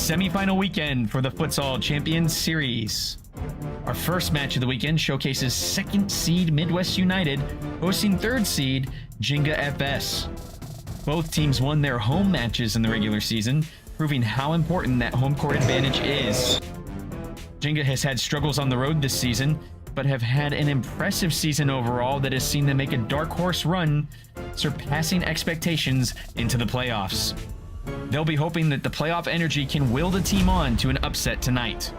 Semifinal weekend for the Futsal Champions Series. Our first match of the weekend showcases second seed Midwest United hosting third seed Jinga FS. Both teams won their home matches in the regular season, proving how important that home court advantage is. Jinga has had struggles on the road this season, but have had an impressive season overall that has seen them make a dark horse run, surpassing expectations into the playoffs. They'll be hoping that the playoff energy can will the team on to an upset tonight.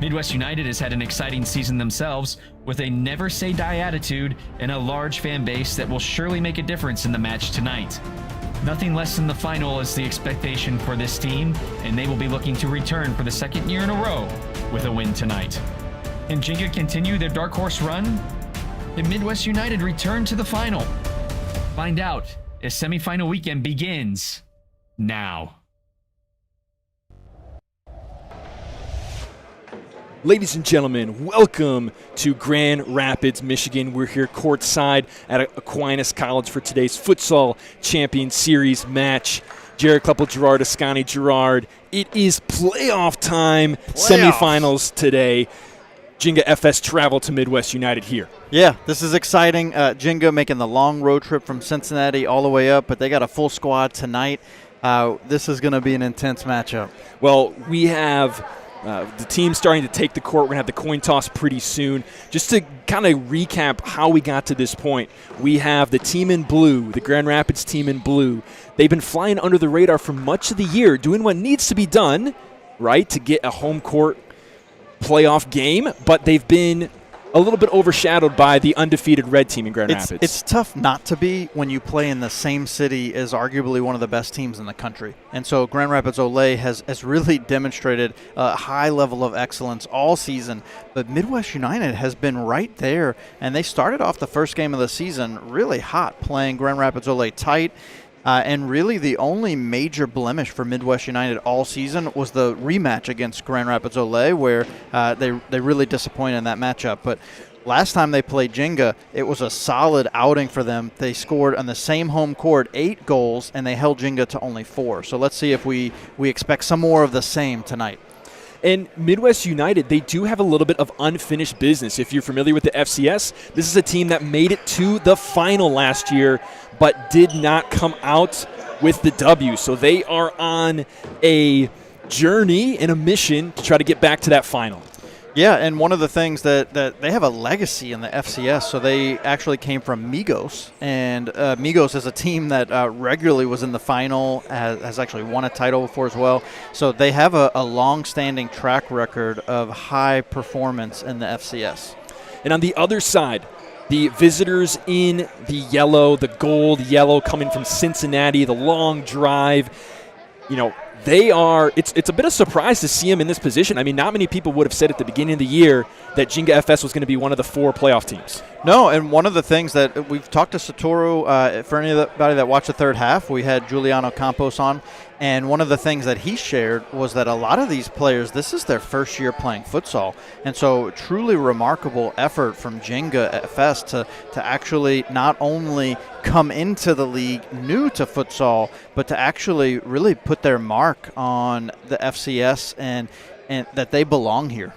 Midwest United has had an exciting season themselves, with a never-say-die attitude and a large fan base that will surely make a difference in the match tonight. Nothing less than the final is the expectation for this team, and they will be looking to return for the second year in a row with a win tonight. Can Jinga continue their dark horse run? Can Midwest United return to the final? Find out as semifinal weekend begins now. Ladies and gentlemen, welcome to Grand Rapids, Michigan. We're here courtside at Aquinas College for today's Futsal Champions Series match. Jared Kleppel, Gerard Ascani, Gerard. It is playoff time. Semifinals today. Jinga FS travel to Midwest United here. Yeah, this is exciting. Jinga making the long road trip from Cincinnati all the way up, but they got a full squad tonight. This is going to be an intense matchup. Well, we have the team starting to take the court. We're going to have the coin toss pretty soon. Just to kind of recap how we got to this point, we have the team in blue, the Grand Rapids team in blue. They've been flying under the radar for much of the year, doing what needs to be done, right, to get a home court playoff game, but they've been a little bit overshadowed by the undefeated red team in Grand Rapids. It's tough not to be when you play in the same city as arguably one of the best teams in the country. And so Grand Rapids Olay has really demonstrated a high level of excellence all season. But Midwest United has been right there, and they started off the first game of the season really hot, playing Grand Rapids Olay tight. And really the only major blemish for Midwest United all season was the rematch against Grand Rapids Olay, where they really disappointed in that matchup. But last time they played Jinga, it was a solid outing for them. They scored on the same home court 8 goals, and they held Jinga to only 4. So let's see if we expect some more of the same tonight. And Midwest United, they do have a little bit of unfinished business. If you're familiar with the FCS, this is a team that made it to the final last year but did not come out with the W. So they are on a journey and a mission to try to get back to that final. Yeah, and one of the things that they have a legacy in the FCS, so they actually came from Migos, and Migos is a team that regularly was in the final, has actually won a title before as well. So they have a long-standing track record of high performance in the FCS. And on the other side, the visitors in the yellow, the gold yellow coming from Cincinnati, the long drive, they are – it's a bit of a surprise to see them in this position. I mean, not many people would have said at the beginning of the year that Jinga FS was going to be one of the 4 playoff teams. No, and one of the things that we've talked to Satoru, for anybody that watched the third half, we had Giuliano Campos on, and one of the things that he shared was that a lot of these players, this is their first year playing futsal. And so truly remarkable effort from Jinga FS to actually not only come into the league new to futsal, but to actually really put their mark on the FCS and that they belong here.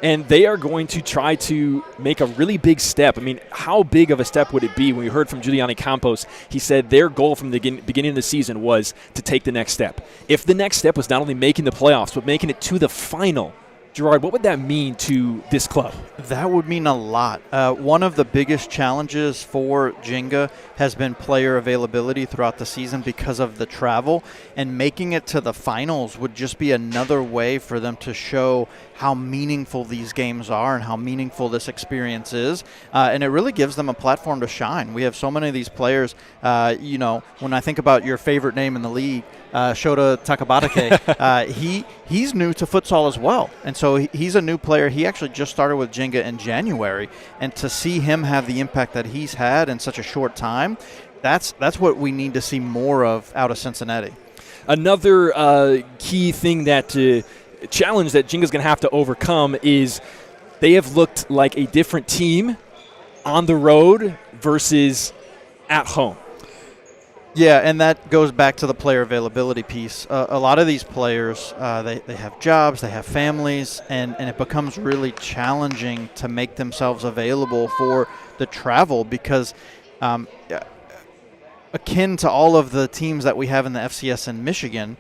And they are going to try to make a really big step. I mean, how big of a step would it be? When we heard from Giuliano Campos, he said their goal from the beginning of the season was to take the next step. If the next step was not only making the playoffs, but making it to the final, Gerard, what would that mean to this club? That would mean a lot. One of the biggest challenges for Jinga has been player availability throughout the season because of the travel, and making it to the finals would just be another way for them to show how meaningful these games are and how meaningful this experience is. And it really gives them a platform to shine. We have so many of these players, when I think about your favorite name in the league, Shota Takabatake, he's new to futsal as well. And so he's a new player. He actually just started with Jinga in January. And to see him have the impact that he's had in such a short time, that's what we need to see more of out of Cincinnati. Another key thing challenge that Jinga's going to have to overcome is they have looked like a different team on the road versus at home. Yeah, and that goes back to the player availability piece. A lot of these players, they have jobs, they have families, and it becomes really challenging to make themselves available for the travel because akin to all of the teams that we have in the FCS in Michigan,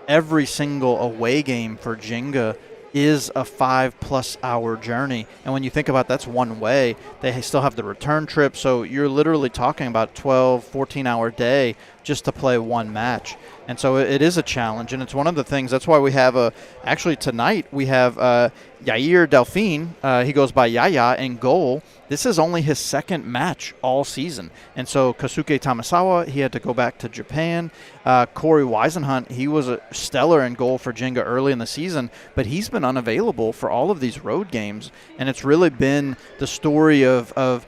every single away game for Jenga is a 5+ hour journey. And when you think about that's one way, they still have the return trip. So you're literally talking about 12, 14-hour day just to play one match. And so it is a challenge. And it's one of the things, that's why we have actually tonight we have Yair Delphine. He goes by Yaya in goal. This is only his second match all season. And so Kosuke Tamasawa, he had to go back to Japan. Corey Weisenhunt, he was a stellar in goal for Jenga early in the season, but he's been unavailable for all of these road games. And it's really been the story of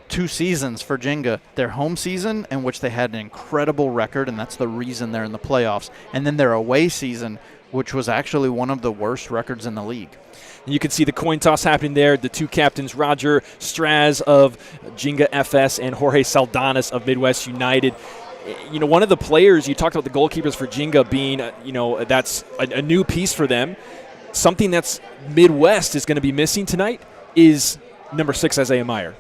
2 seasons for Jenga. Their home season, in which they had an incredible record, and that's the reason they're in the playoffs. And then their away season, which was actually one of the worst records in the league. You can see the coin toss happening there. The two captains, Roger Straz of Jenga FS and Jorge Saldanas of Midwest United. You know, one of the players, you talked about the goalkeepers for Jenga being, that's a new piece for them. Something that's Midwest is going to be missing tonight is number 6, Isaiah Meyer.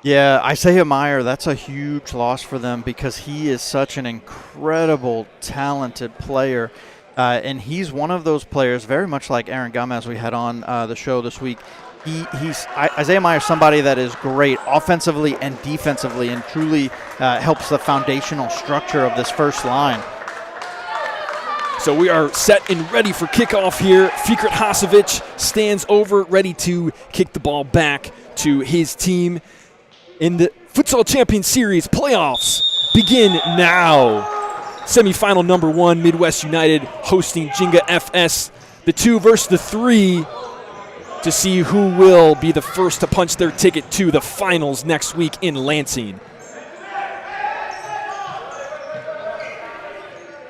Yeah, Isaiah Meyer, that's a huge loss for them because he is such an incredible, talented player. And he's one of those players, very much like Aaron Gomez we had on the show this week. Isaiah Meyer is somebody that is great offensively and defensively and truly helps the foundational structure of this first line. So we are set and ready for kickoff here. Fikret Hasovic stands over, ready to kick the ball back to his team. In the Futsal Champions Series playoffs begin now. Semifinal number 1, Midwest United hosting Jenga FS. The 2 versus the 3 to see who will be the first to punch their ticket to the finals next week in Lansing.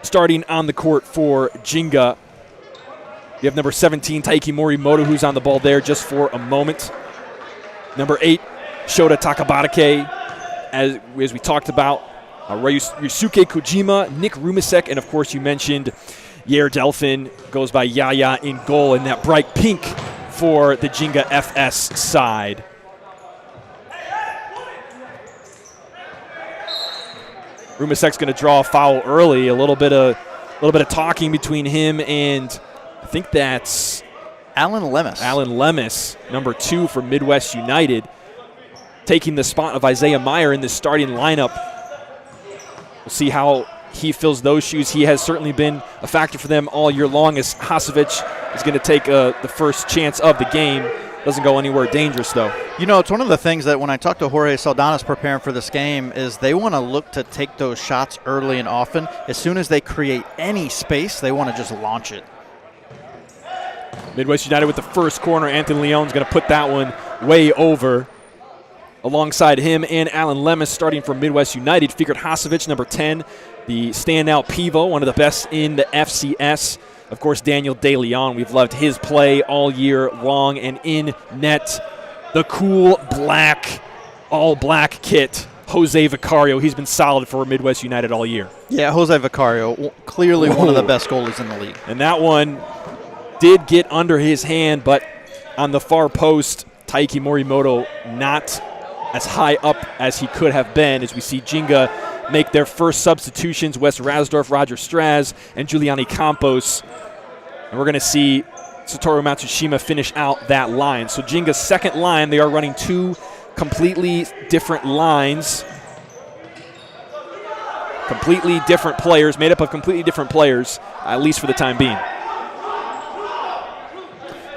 Starting on the court for Jenga, you have number 17, Taiki Morimoto, who's on the ball there just for a moment. Number 8, Shota Takabatake, as we talked about. Ryusuke Kojima, Nick Rumisek, and of course you mentioned Yair Delphin goes by Yaya in goal in that bright pink for the Jenga FS side. Rumisek's going to draw a foul early. A little bit of talking between him and I think that's Alan Lemus. Alan Lemus, number 2 for Midwest United, taking the spot of Isaiah Meyer in the starting lineup. We'll see how he fills those shoes. He has certainly been a factor for them all year long, as Hasovic is going to take the first chance of the game. Doesn't go anywhere dangerous, though. You know, it's one of the things that when I talk to Jorge Saldanas preparing for this game is they want to look to take those shots early and often. As soon as they create any space, they want to just launch it. Midwest United with the first corner. Anthony Leon's going to put that one way over. Alongside him and Alan Lemus, starting for Midwest United, Fikret Hasovic, number 10, the standout pivot, one of the best in the FCS. Of course, Daniel De Leon, we've loved his play all year long, and in net, the cool black, all-black kit, Jose Vicario. He's been solid for Midwest United all year. Yeah, Jose Vicario, clearly one of the best goalies in the league. And that one did get under his hand, but on the far post, Taiki Morimoto not as high up as he could have been, as we see Jenga make their first substitutions. Wes Rasdorf, Roger Straz, and Giuliani Campos. And we're going to see Satoru Matsushima finish out that line. So Jenga's second line, they are running 2 completely different lines. Completely different players, made up of completely different players, at least for the time being.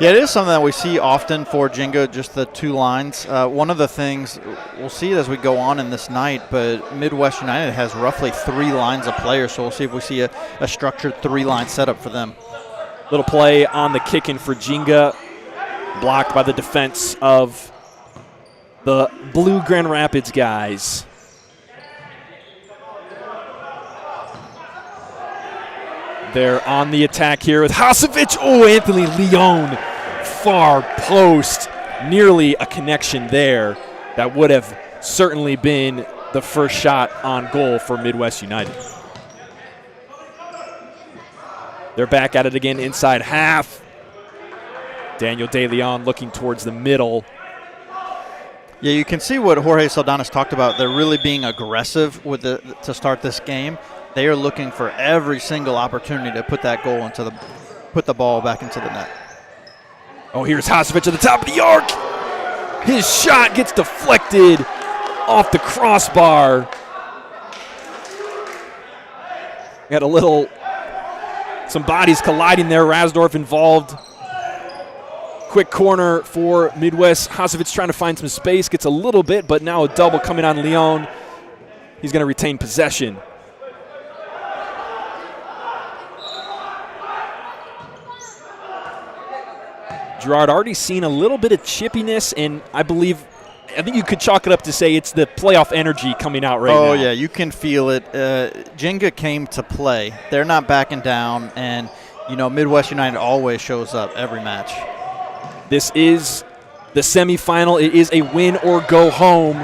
Yeah, it is something that we see often for Jenga, just the 2 lines. One of the things, we'll see it as we go on in this night, but Midwest United has roughly 3 lines of players, so we'll see if we see a structured 3-line setup for them. Little play on the kick-in for Jenga, blocked by the defense of the Blue Grand Rapids guys. They're on the attack here with Hasovic. Oh, Anthony Leon, far post. Nearly a connection there. That would have certainly been the first shot on goal for Midwest United. They're back at it again inside half. Daniel De Leon looking towards the middle. Yeah, you can see what Jorge Saldana's talked about. They're really being aggressive with to start this game. They are looking for every single opportunity to put that goal put the ball back into the net. Oh, here's Hasevich at the top of the arc. His shot gets deflected off the crossbar. Got some bodies colliding there. Rasdorf involved. Quick corner for Midwest. Hasevich trying to find some space. Gets a little bit, but now a double coming on Leon. He's going to retain possession. Gerard already seen a little bit of chippiness, and I think you could chalk it up to say it's the playoff energy coming out right now. Oh, yeah, you can feel it. Jenga came to play. They're not backing down, and, Midwest United always shows up every match. This is the semifinal. It is a win or go home,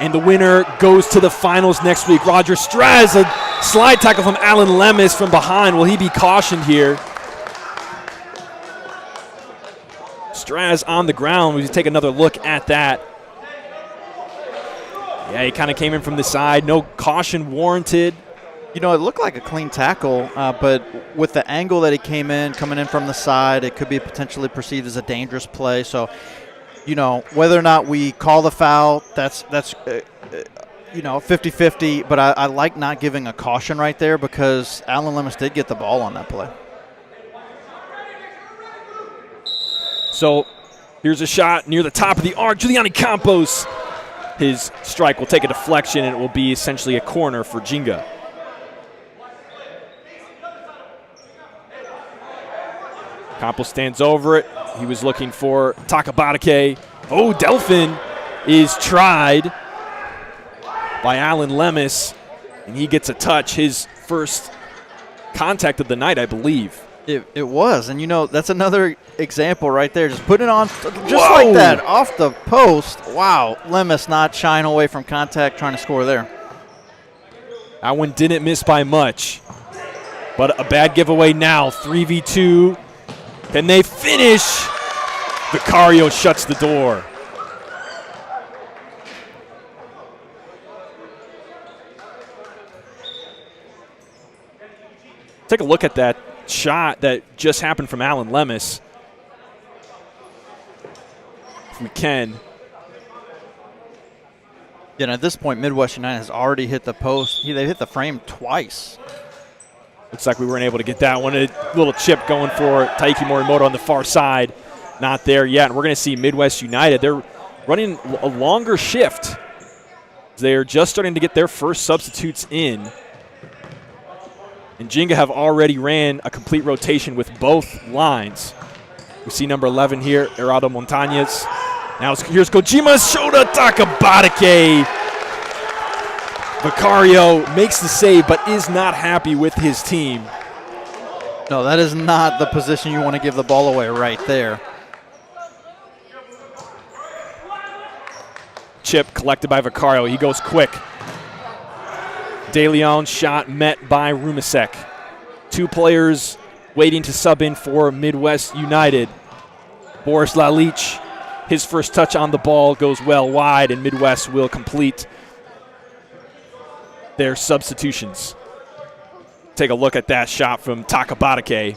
and the winner goes to the finals next week. Roger Straz, a slide tackle from Alan Lemus from behind. Will he be cautioned here? Straz on the ground. We take another look at that. Yeah, he kind of came in from the side. No caution warranted. It looked like a clean tackle, but with the angle that he coming in from the side, it could be potentially perceived as a dangerous play. So, whether or not we call the foul, that's 50-50. But I like not giving a caution right there because Alan Lemus did get the ball on that play. So here's a shot near the top of the arc. Giuliani Campos. His strike will take a deflection, and it will be essentially a corner for Jinga. Campos stands over it. He was looking for Takabatake. Oh, Delphin is tried by Alan Lemus, and he gets a touch. His first contact of the night, I believe. It was, and that's another example right there. Just put it on just like that, off the post. Wow, Lemus not shying away from contact, trying to score there. That one didn't miss by much, but a bad giveaway now. 3v2. Can they finish? Vicario shuts the door. Take a look at that shot that just happened from Alan Lemus. If we can. Yeah, at this point, Midwest United has already hit the post. They hit the frame twice. Looks like we weren't able to get that one. A little chip going for Taiki Morimoto on the far side. Not there yet. And we're going to see Midwest United. They're running a longer shift. They're just starting to get their first substitutes in. And Jinga have already ran a complete rotation with both lines. We see number 11 here, Erado Montañez. Now here's Kojima's Shota Takabatake. Vicario makes the save, but is not happy with his team. No, that is not the position you want to give the ball away right there. Chip collected by Vicario. He goes quick. De Leon shot met by Rumasek. Two players waiting to sub in for Midwest United. Boris Lalich, his first touch on the ball goes well wide, and Midwest will complete their substitutions. Take a look at that shot from Takabatake.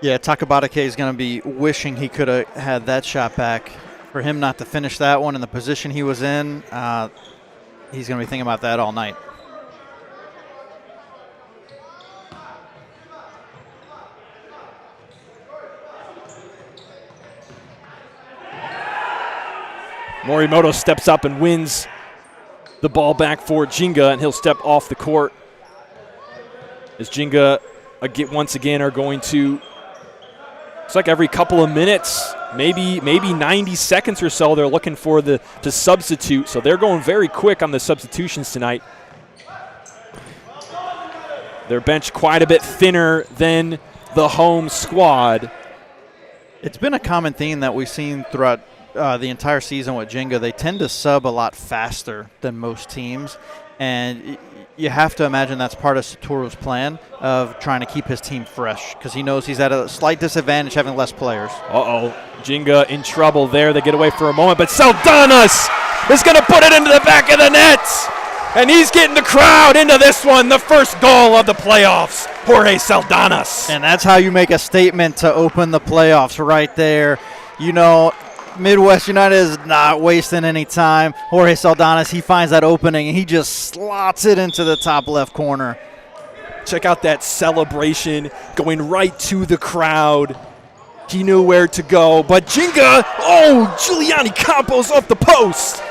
Yeah, Takabatake is going to be wishing he could have had that shot back. For him not to finish that one in the position he was in, he's going to be thinking about that all night. Morimoto steps up and wins the ball back for Jinga, and he'll step off the court as Jinga once again are going to, it's like every couple of minutes, maybe 90 seconds or so, they're looking for to substitute. So they're going very quick on the substitutions tonight. Their bench quite a bit thinner than the home squad. It's been a common theme that we've seen throughout the entire season with Jenga. They tend to sub a lot faster than most teams, and you have to imagine that's part of Satoru's plan of trying to keep his team fresh because he knows he's at a slight disadvantage having less players. Jenga in trouble there. They get away for a moment, but Saldanas is going to put it into the back of the net, and he's getting the crowd into this one, the first goal of the playoffs, Jorge Saldanas. And that's how you make a statement to open the playoffs right there. You know, Midwest United is not wasting any time. Jorge Saldanas, he finds that opening, and he just slots it into the top left corner. Check out that celebration going right to the crowd. He knew where to go, but Jenga, Giuliani Campos off the post.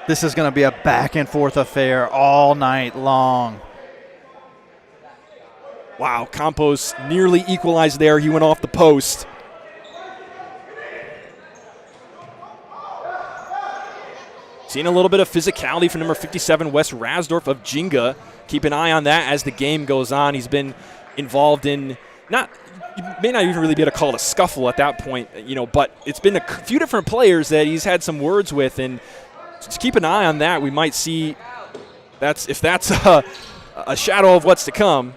This is going to be a back-and-forth affair all night long. Wow, Campos nearly equalized there. He went off the post. Seeing a little bit of physicality from number 57, Wes Rasdorf of Jenga. Keep an eye on that as the game goes on. He's been involved in you may not even really be able to call it a scuffle at that point, but it's been a few different players that he's had some words with, and just keep an eye on that. We might see if that's a shadow of what's to come.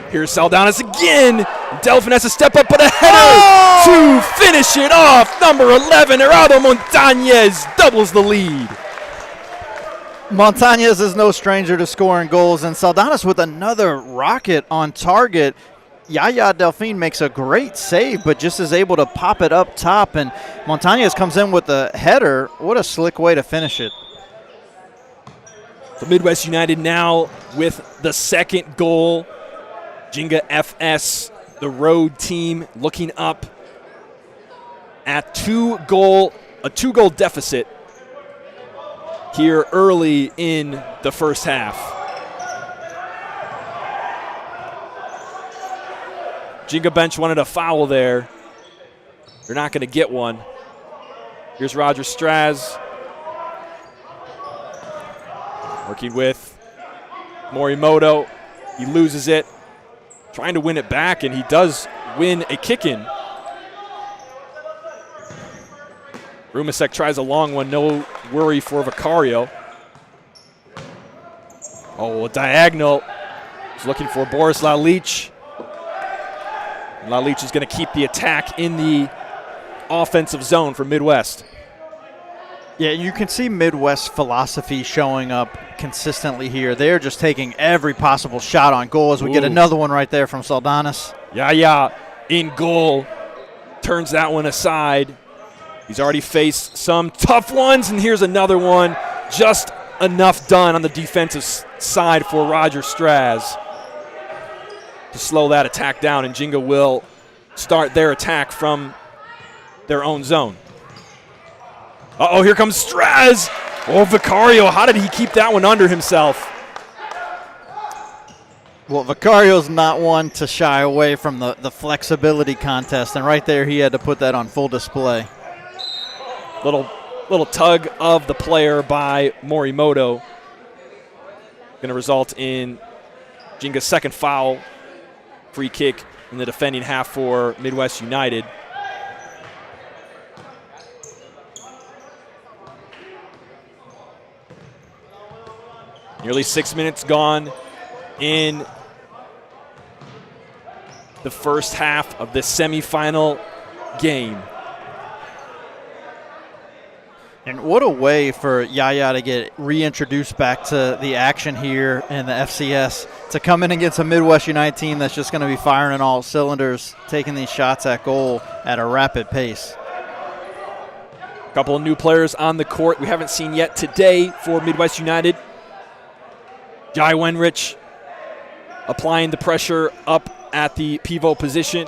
Here's Saldanas again. Delphin has to step up, but a header to finish it off. Number 11, Gerardo Montañez doubles the lead. Montañez is no stranger to scoring goals, and Saldanas with another rocket on target. Yaya Delfin makes a great save, but just is able to pop it up top, and Montañez comes in with a header. What a slick way to finish it. So Midwest United now with the second goal. Jenga FS, the road team, looking up at a two-goal deficit here early in the first half. Jenga bench wanted a foul there. They're not going to get one. Here's Roger Straz working with Morimoto. He loses it. Trying to win it back, and he does win a kick-in. Rumasek tries a long one, no worry for Vicario. A diagonal. He's looking for Boris Lalich. Lalich is going to keep the attack in the offensive zone for Midwest. Yeah, you can see Midwest philosophy showing up consistently here. They're just taking every possible shot on goal as we get another one right there from Saldanas. Yeah, in goal. Turns that one aside. He's already faced some tough ones, and here's another one. Just enough done on the defensive side for Roger Straz to slow that attack down, and Jenga will start their attack from their own zone. Here comes Straz. Vicario, how did he keep that one under himself? Well, Vicario's not one to shy away from the flexibility contest, and right there he had to put that on full display. Little tug of the player by Morimoto. Going to result in Jenga's second foul. Free kick in the defending half for Midwest United. Nearly 6 minutes gone in the first half of this semifinal game. And what a way for Yaya to get reintroduced back to the action here in the FCS, to come in against a Midwest United team that's just going to be firing on all cylinders, taking these shots at goal at a rapid pace. A couple of new players on the court we haven't seen yet today for Midwest United. Jai Wenrich applying the pressure up at the pivot position.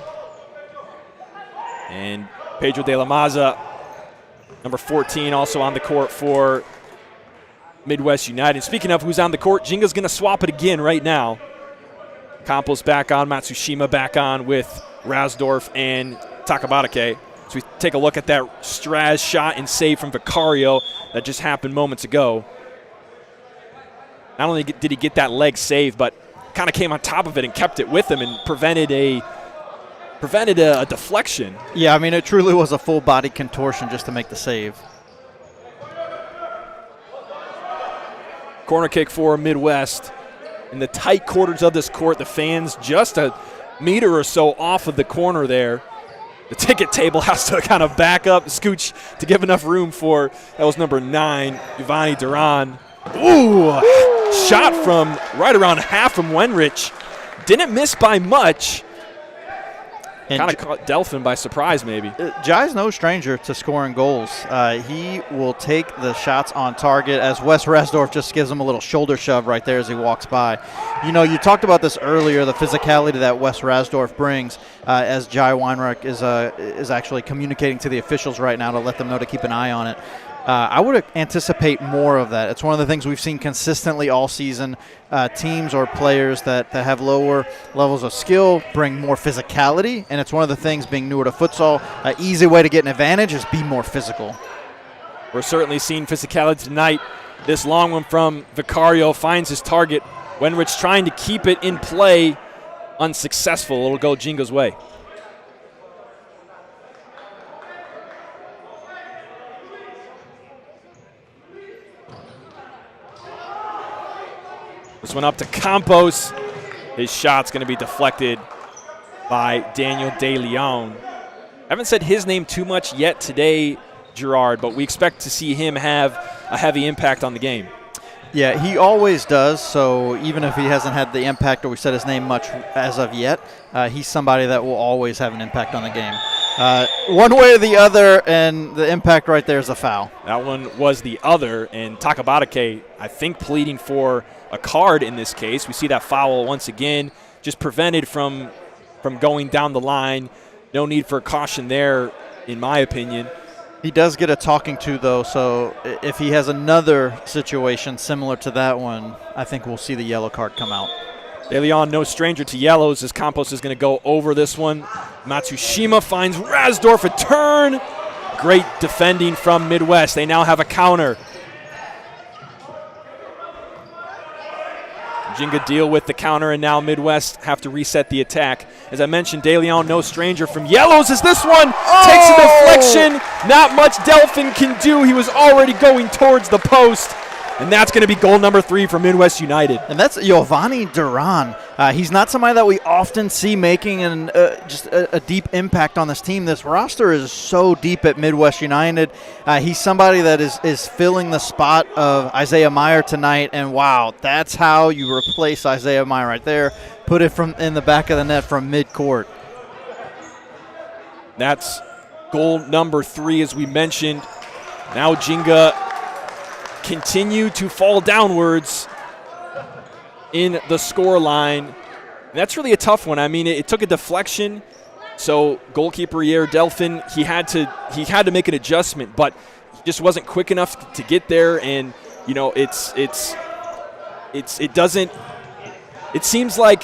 And Pedro de la Maza, number 14, also on the court for Midwest United. Speaking of who's on the court, Jenga's going to swap it again right now. Campos back on, Matsushima back on with Rasdorf and Takabatake. So we take a look at that Straz shot and save from Vicario that just happened moments ago. not only did he get that leg save, but kind of came on top of it and kept it with him and prevented a deflection. Yeah, I mean, it truly was a full body contortion just to make the save. Corner kick for Midwest. In the tight quarters of this court, the fans just a meter or so off of the corner there. The ticket table has to kind of back up, scooch to give enough room for, that was number 9, Giovanni Duran. Ooh, shot from right around half from Wenrich. Didn't miss by much. Kind of caught Delphin by surprise, maybe. Jai's no stranger to scoring goals. He will take the shots on target as Wes Rasdorf just gives him a little shoulder shove right there as he walks by. You know, you talked about this earlier, the physicality that Wes Rasdorf brings as Jai Weinreich is actually communicating to the officials right now to let them know to keep an eye on it. I would anticipate more of that. It's one of the things we've seen consistently all season. Teams or players that have lower levels of skill bring more physicality, and it's one of the things being newer to futsal. An easy way to get an advantage is be more physical. We're certainly seeing physicality tonight. This long one from Vicario finds his target. Wenrich trying to keep it in play, unsuccessful. It'll go Jinga's way. This one up to Campos. His shot's going to be deflected by Daniel De Leon. I haven't said his name too much yet today, Gerard, but we expect to see him have a heavy impact on the game. Yeah, he always does, so even if he hasn't had the impact or we said his name much as of yet, he's somebody that will always have an impact on the game. One way or the other, and the impact right there is a foul. That one was the other, and Takabatake, I think, pleading for a card in this case. We see that foul once again, just prevented from going down the line. No need for caution there, in my opinion. He does get a talking to, though, so if he has another situation similar to that one, I think we'll see the yellow card come out. De Leon, no stranger to yellows, as Campos is going to go over this one. Matsushima finds Rasdorf a turn. Great defending from Midwest. They now have a counter. Jinga deal with the counter, and now Midwest have to reset the attack. As I mentioned, De Leon, no stranger from yellows, as this one takes a deflection. Not much Delphin can do. He was already going towards the post. And that's going to be goal number 3 for Midwest United. And that's Giovanni Duran. He's not somebody that we often see making just a deep impact on this team. This roster is so deep at Midwest United. He's somebody that is filling the spot of Isaiah Meyer tonight. And, wow, that's how you replace Isaiah Meyer right there. Put it in the back of the net from midcourt. That's goal number 3, as we mentioned. Now Jinga continue to fall downwards in the score line. And that's really a tough one. I mean, it took a deflection, so goalkeeper Yair Delphin, he had to make an adjustment, but he just wasn't quick enough to get there. And you know, it seems like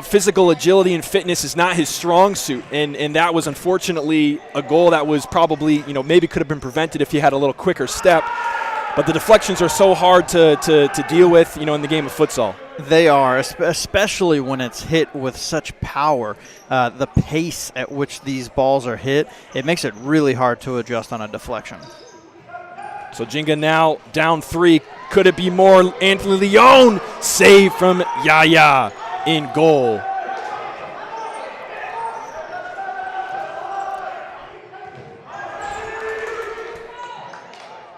physical agility and fitness is not his strong suit, and that was unfortunately a goal that was probably maybe could have been prevented if he had a little quicker step. But the deflections are so hard to deal with, in the game of futsal. They are, especially when it's hit with such power. The pace at which these balls are hit, it makes it really hard to adjust on a deflection. So Jinga now down 3. Could it be more? Anthony Leon, save from Yaya in goal.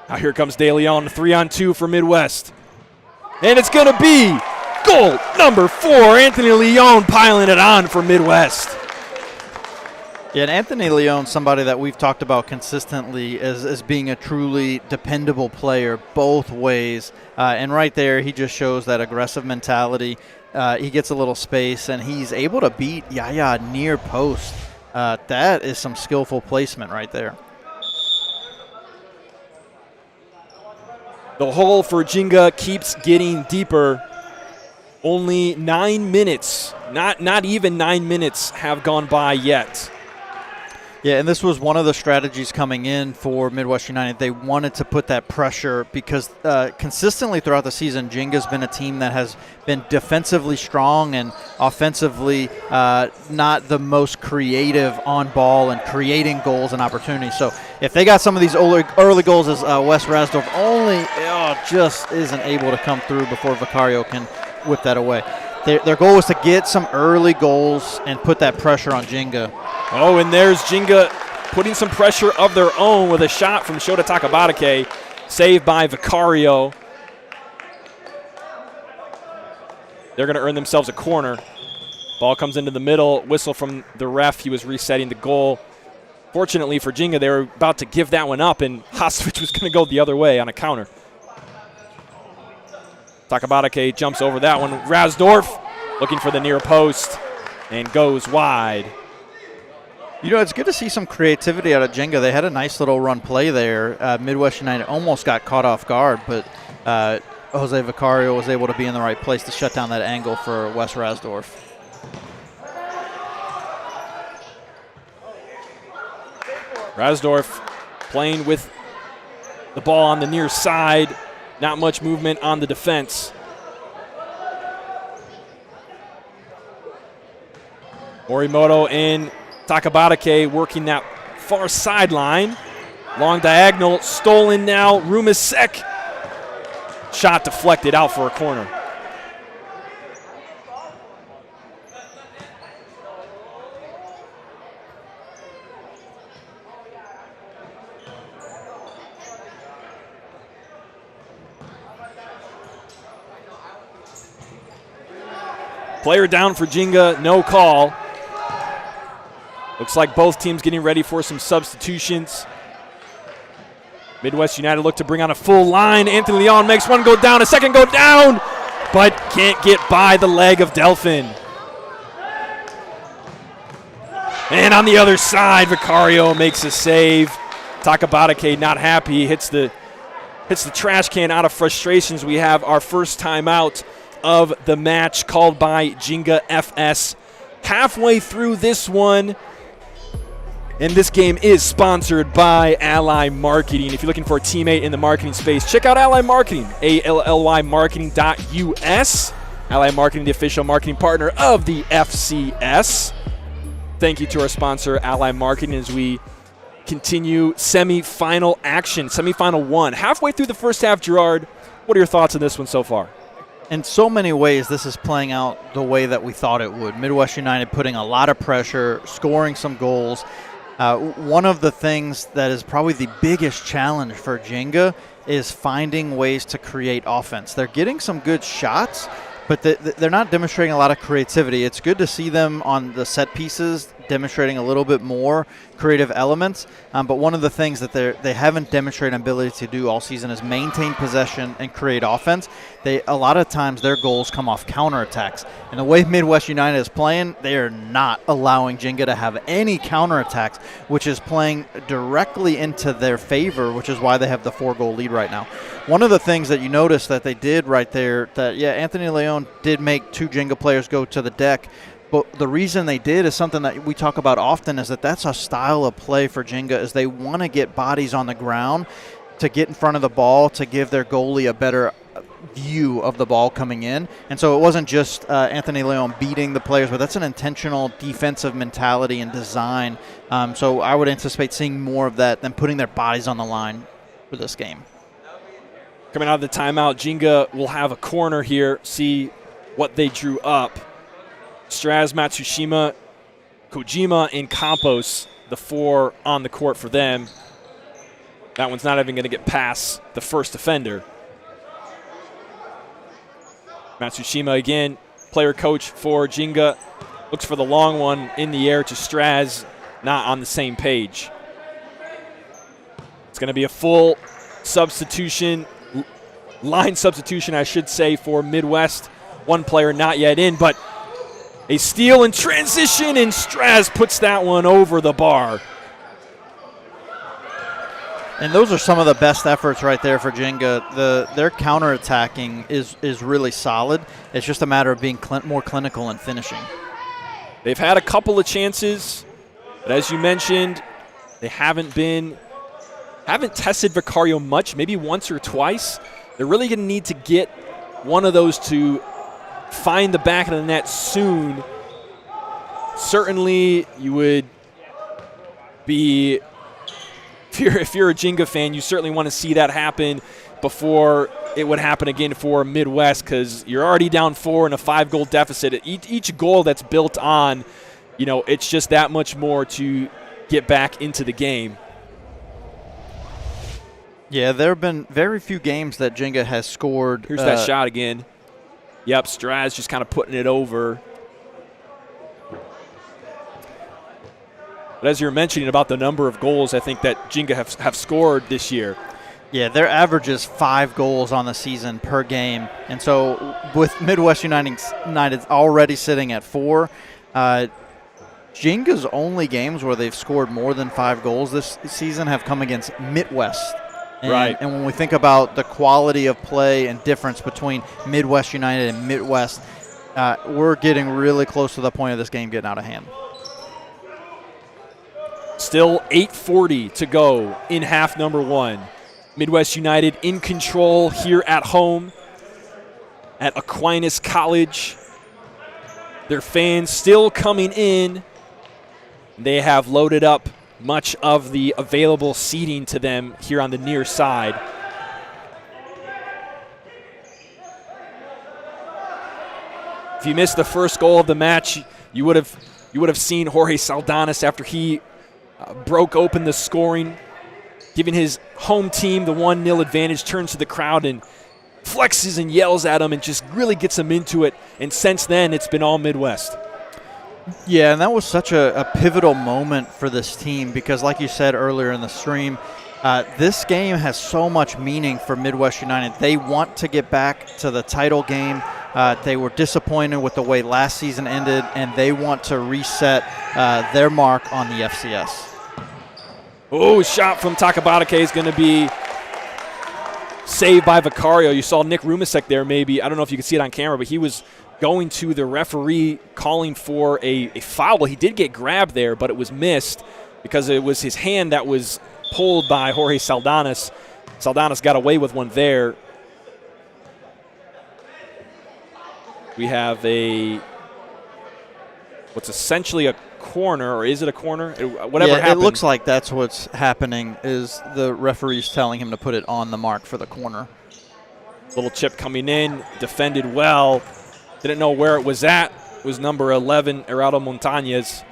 Now here comes De Leon, 3-on-2 for Midwest. And it's going to be goal number 4. Anthony Leon piling it on for Midwest. Yeah, and Anthony Leon, somebody that we've talked about consistently as being a truly dependable player both ways. And right there, he just shows that aggressive mentality. He gets a little space, and he's able to beat Yaya near post. That is some skillful placement right there. The hole for Jinga keeps getting deeper. Only 9 minutes, not even 9 minutes have gone by yet. Yeah, and this was one of the strategies coming in for Midwest United. They wanted to put that pressure because consistently throughout the season, Jenga's been a team that has been defensively strong and offensively not the most creative on ball and creating goals and opportunities. So if they got some of these early goals as Wes Rasdorf just isn't able to come through before Vicario can whip that away. Their goal was to get some early goals and put that pressure on Jenga. Oh, and there's Jinga putting some pressure of their own with a shot from Shota Takabatake, saved by Vicario. They're going to earn themselves a corner. Ball comes into the middle, whistle from the ref. He was resetting the goal. Fortunately for Jinga, they were about to give that one up, and Hasovich was going to go the other way on a counter. Takabatake jumps over that one. Rasdorf looking for the near post and goes wide. You know, it's good to see some creativity out of Jenga. They had a nice little run play there. Midwest United almost got caught off guard, but Jose Vicario was able to be in the right place to shut down that angle for Wes Rasdorf. Rasdorf playing with the ball on the near side. Not much movement on the defense. Morimoto and Takabatake working that far sideline. Long diagonal, stolen now. Rumisek. Shot deflected out for a corner. Player down for Jinga, no call. Looks like both teams getting ready for some substitutions. Midwest United look to bring on a full line. Anthony Leon makes one go down, a second go down, but can't get by the leg of Delphin. And on the other side, Vicario makes a save. Takabatake not happy, hits the trash can out of frustrations. We have our first timeout of the match called by Jinga FS. Halfway through this one, and this game is sponsored by Ally Marketing. If you're looking for a teammate in the marketing space, check out Ally Marketing, ALLYmarketing.us. Ally Marketing, the official marketing partner of the FCS. Thank you to our sponsor, Ally Marketing, as we continue semifinal action. Semifinal 1. Halfway through the first half, Gerard, what are your thoughts on this one so far? In so many ways, this is playing out the way that we thought it would. Midwest United putting a lot of pressure, scoring some goals. One of the things that is probably the biggest challenge for Jenga is finding ways to create offense. They're getting some good shots, but they're not demonstrating a lot of creativity. It's good to see them on the set pieces demonstrating a little bit more creative elements, but one of the things that they haven't demonstrated an ability to do all season is maintain possession and create offense. A lot of times their goals come off counterattacks, and the way Midwest United is playing, they are not allowing Jenga to have any counterattacks, which is playing directly into their favor, which is why they have the 4-goal lead right now. One of the things that you notice that they did right there, Anthony Leon did make 2 Jenga players go to the deck. But the reason they did is something that we talk about often, is that's a style of play for Jenga, is they want to get bodies on the ground to get in front of the ball to give their goalie a better view of the ball coming in. And so it wasn't just Anthony Leon beating the players, but that's an intentional defensive mentality and design. So I would anticipate seeing more of that than putting their bodies on the line for this game. Coming out of the timeout, Jenga will have a corner here, see what they drew up. Straz, Matsushima, Kojima, and Campos, the 4 on the court for them. That one's not even going to get past the first defender. Matsushima again, player coach for Jenga, looks for the long one in the air to Straz, not on the same page. It's going to be a full substitution, line substitution, I should say, for Midwest. One player not yet in, but a steal in transition, and Straz puts that one over the bar. And those are some of the best efforts right there for Jenga. Their counterattacking is really solid. It's just a matter of being more clinical and finishing. They've had a couple of chances, but as you mentioned, They haven't tested Vicario much, maybe once or twice. They're really going to need to get one of those to find the back of the net soon. Certainly, you would be, if you're a Jenga fan, you certainly want to see that happen before it would happen again for Midwest, because you're already down 4 in a 5-goal deficit. Each goal that's built on, it's just that much more to get back into the game. Yeah, there have been very few games that Jenga has scored. Here's that shot again. Yep, Straz just kind of putting it over. But as you're mentioning about the number of goals I think that Jenga have scored this year. Yeah, their average is 5 goals on the season per game. And so with Midwest United already sitting at 4, Jenga's only games where they've scored more than 5 goals this season have come against Midwest. Right. And when we think about the quality of play and difference between Midwest United and Midwest, we're getting really close to the point of this game getting out of hand. Still 8:40 to go in half number 1. Midwest United in control here at home at Aquinas College. Their fans still coming in. They have loaded up much of the available seating to them here on the near side. If you missed the first goal of the match, you would have seen Jorge Saldanas after he broke open the scoring, giving his home team the 1-0 advantage, turns to the crowd and flexes and yells at them and just really gets them into it. And since then, it's been all Midwest. Yeah, and that was such a pivotal moment for this team because, like you said earlier in the stream, this game has so much meaning for Midwest United. They want to get back to the title game. They were disappointed with the way last season ended, and they want to reset their mark on the FCS. Oh, shot from Takabatake is going to be saved by Vicario. You saw Nick Rumasek there maybe. I don't know if you can see it on camera, but he was going to the referee calling for a foul. He did get grabbed there, but it was missed because it was his hand that was pulled by Jorge Saldanas. Saldanas got away with one there. We have what's essentially a corner, or is it a corner? Whatever happened. It looks like that's what's happening is the referee's telling him to put it on the mark for the corner. Little chip coming in, defended well. Didn't know where it was at. It was number 11, Heraldo Montañez.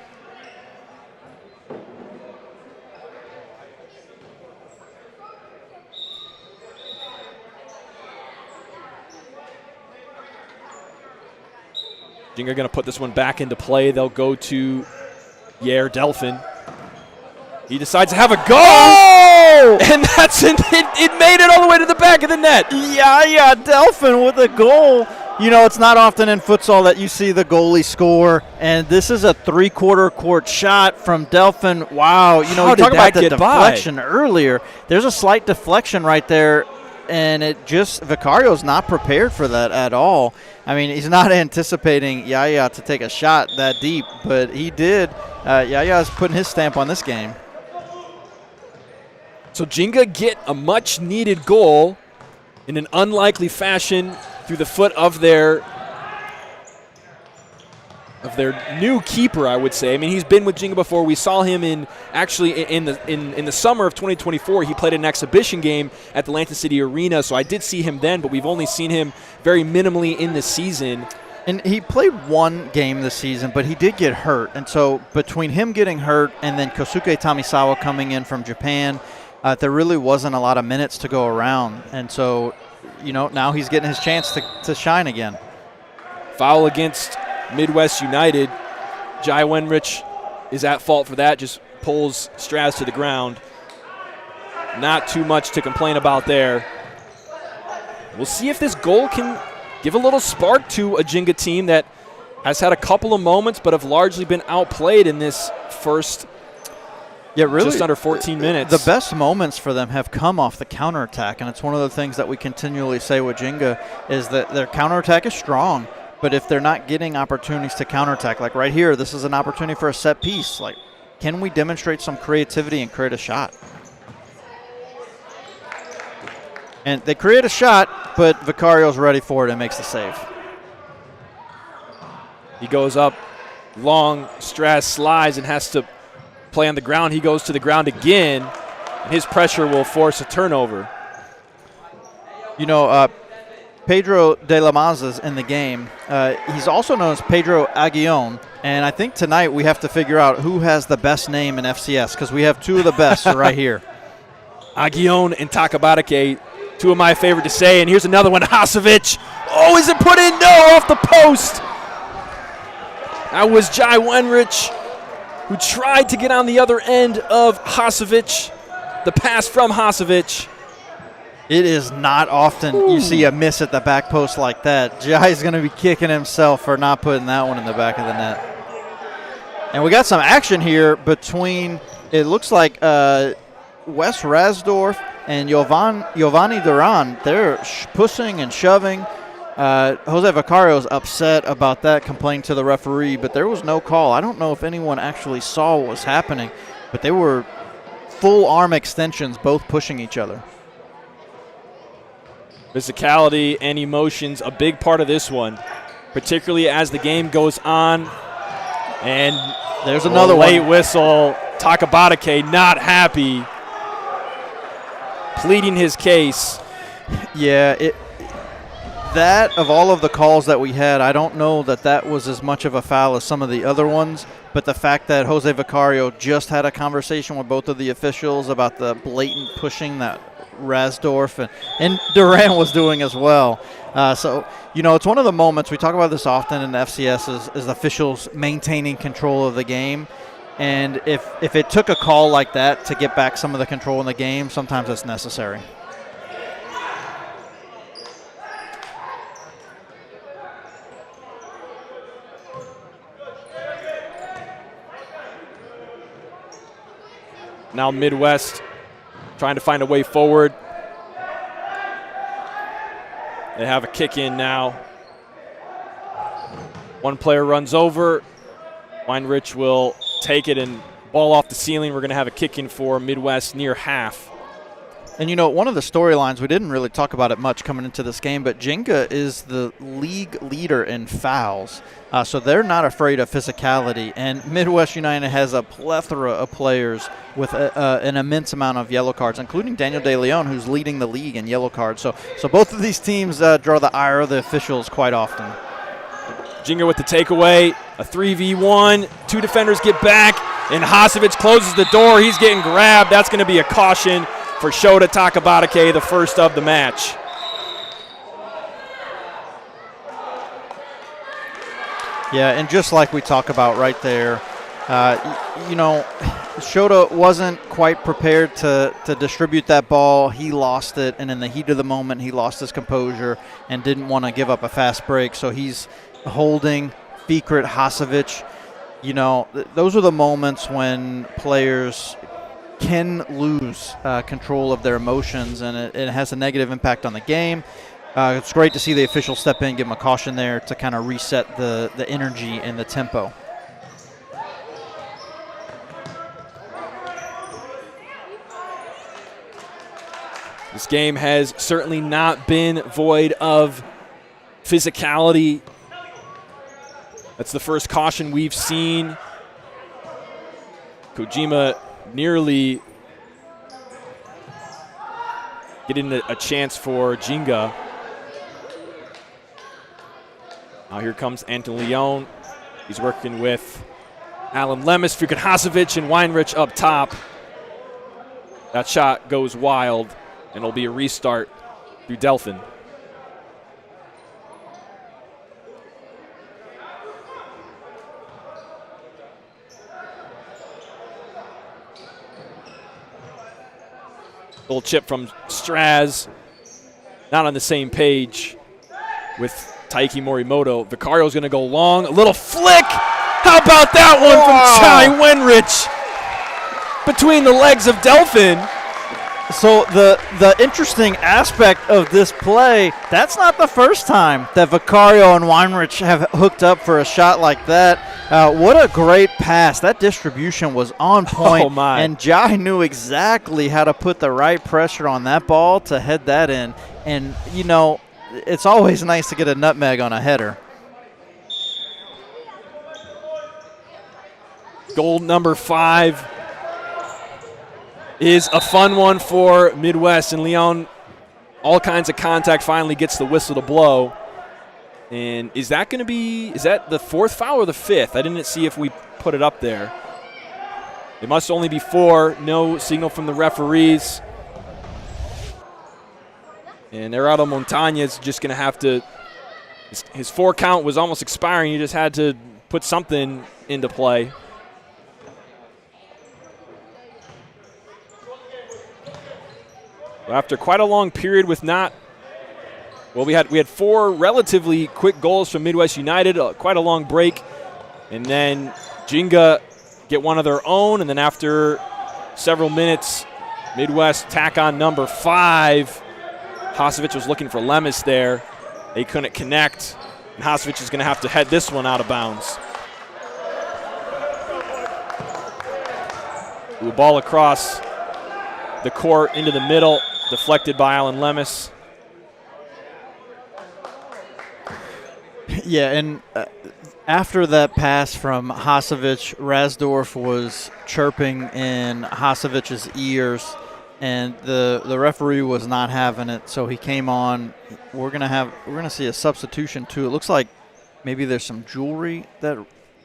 Jenga going to put this one back into play. They'll go to Yair Delphin. He decides to have a go! Oh! And that's it. It made it all the way to the back of the net. Yeah, Delphin with a goal. It's not often in futsal that you see the goalie score, and this is a 3/4 court shot from Delphin. Wow, we talked about the deflection earlier. There's a slight deflection right there, and Vicario's not prepared for that at all. I mean, he's not anticipating Yaya to take a shot that deep, but he did. Yaya's putting his stamp on this game. So Jenga get a much-needed goal in an unlikely fashion through the foot of their new keeper, I would say. I mean, he's been with Jenga before. We saw him in the summer of 2024. He played an exhibition game at the Atlantic City Arena, so I did see him then, but we've only seen him very minimally in the season. And he played one game this season, but he did get hurt. And so between him getting hurt and then Kosuke Tamisawa coming in from Japan, there really wasn't a lot of minutes to go around. And so, now he's getting his chance to shine again. Foul against Midwest United. Jai Wenrich is at fault for that, just pulls Straz to the ground. Not too much to complain about there. We'll see if this goal can give a little spark to a Jenga team that has had a couple of moments but have largely been outplayed in this first just under 14 minutes. The best moments for them have come off the counterattack, and it's one of the things that we continually say with Jenga is that their counterattack is strong, but if they're not getting opportunities to counterattack, like right here, this is an opportunity for a set piece. Like, can we demonstrate some creativity and create a shot? And they create a shot, but Vicario's ready for it and makes the save. He goes up, long, Straz slides and has to play on the ground. He goes to the ground again, and his pressure will force a turnover. You know, Pedro de la Maza's in the game. He's also known as Pedro Aguillon, and I think tonight we have to figure out who has the best name in FCS, because we have two of the best right here. Aguillon and Takabatake, two of my favorite to say, and here's another one, Hasovic. Oh, is it put in? No, off the post. That was Jai Wenrich, who tried to get on the other end of Hasovic. The pass from Hasovic. It is not often you see a miss at the back post like that. Jai's going to be kicking himself for not putting that one in the back of the net. And we got some action here between, it looks like Wes Rasdorf and Giovanni Duran. They're pushing and shoving. Jose Vicario's upset about that, complaining to the referee, but there was no call. I don't know if anyone actually saw what was happening, but they were full arm extensions, both pushing each other. Physicality and emotions, a big part of this one, particularly as the game goes on. And there's another late one. Whistle. Takabatake not happy, pleading his case. Yeah, that of all of the calls that we had, I don't know that was as much of a foul as some of the other ones, but the fact that Jose Vicario just had a conversation with both of the officials about the blatant pushing that Rasdorf and Duran was doing as well. So, you know, it's one of the moments, we talk about this often in the FCS, is officials maintaining control of the game. And if it took a call like that to get back some of the control in the game, sometimes it's necessary. Now Midwest trying to find a way forward. They have a kick in now. One player runs over. Weinrich will take it and ball off the ceiling. We're going to have a kick in for Midwest near half. And, you know, one of the storylines, we didn't really talk about it much coming into this game, but Jenga is the league leader in fouls. So they're not afraid of physicality. And Midwest United has a plethora of players with an immense amount of yellow cards, including Daniel De Leon, who's leading the league in yellow cards. So both of these teams draw the ire of the officials quite often. Jenga with the takeaway, a 3v1. Two defenders get back, and Hasovic closes the door. He's getting grabbed. That's going to be a caution for Shota Takabatake, the first of the match. Yeah, and just like we talk about right there, you know, Shota wasn't quite prepared to distribute that ball. He lost it, and in the heat of the moment, he lost his composure and didn't want to give up a fast break. So he's holding Fikret Hasovic. You know, those are the moments when players can lose control of their emotions, and it has a negative impact on the game. It's great to see the officials step in, give them a caution there to kind of reset the energy and the tempo. This game has certainly not been void of physicality. That's the first caution we've seen. Kojima nearly getting a chance for Jenga. Now here comes Anton Leon. He's working with Alan Lemus, Fikret Hasovic, and Weinrich up top. That shot goes wild, and it'll be a restart through Delphin. Little chip from Straz. Not on the same page with Taiki Morimoto. Vicario's going to go long. A little flick. How about that one from Chai Wenrich? Between the legs of Delphin. So the interesting aspect of this play, that's not the first time that Vicario and Weinrich have hooked up for a shot like that. What a great pass. That distribution was on point. Oh, my. And Jai knew exactly how to put the right pressure on that ball to head that in. And, you know, it's always nice to get a nutmeg on a header. Goal number 5 is a fun one for Midwest, and Leon, all kinds of contact, finally gets the whistle to blow. And is that the 4th foul or the 5th? I didn't see if we put it up there. It must only be 4. No signal from the referees. And Erado Montañez is just going to have to, his 4 count was almost expiring. He just had to put something into play. After quite a long period with we had 4 relatively quick goals from Midwest United, quite a long break, and then Jinga get one of their own, and then after several minutes, Midwest tack on number 5. Hasovic was looking for Lemus there. They couldn't connect, and Hasovic is going to have to head this one out of bounds. The ball across the court into the middle, deflected by Alan Lemus. Yeah, and after that pass from Hasovic, Rasdorf was chirping in Hasovic's ears, and the referee was not having it, so he came on. We're gonna see a substitution too. It looks like maybe there's some jewelry that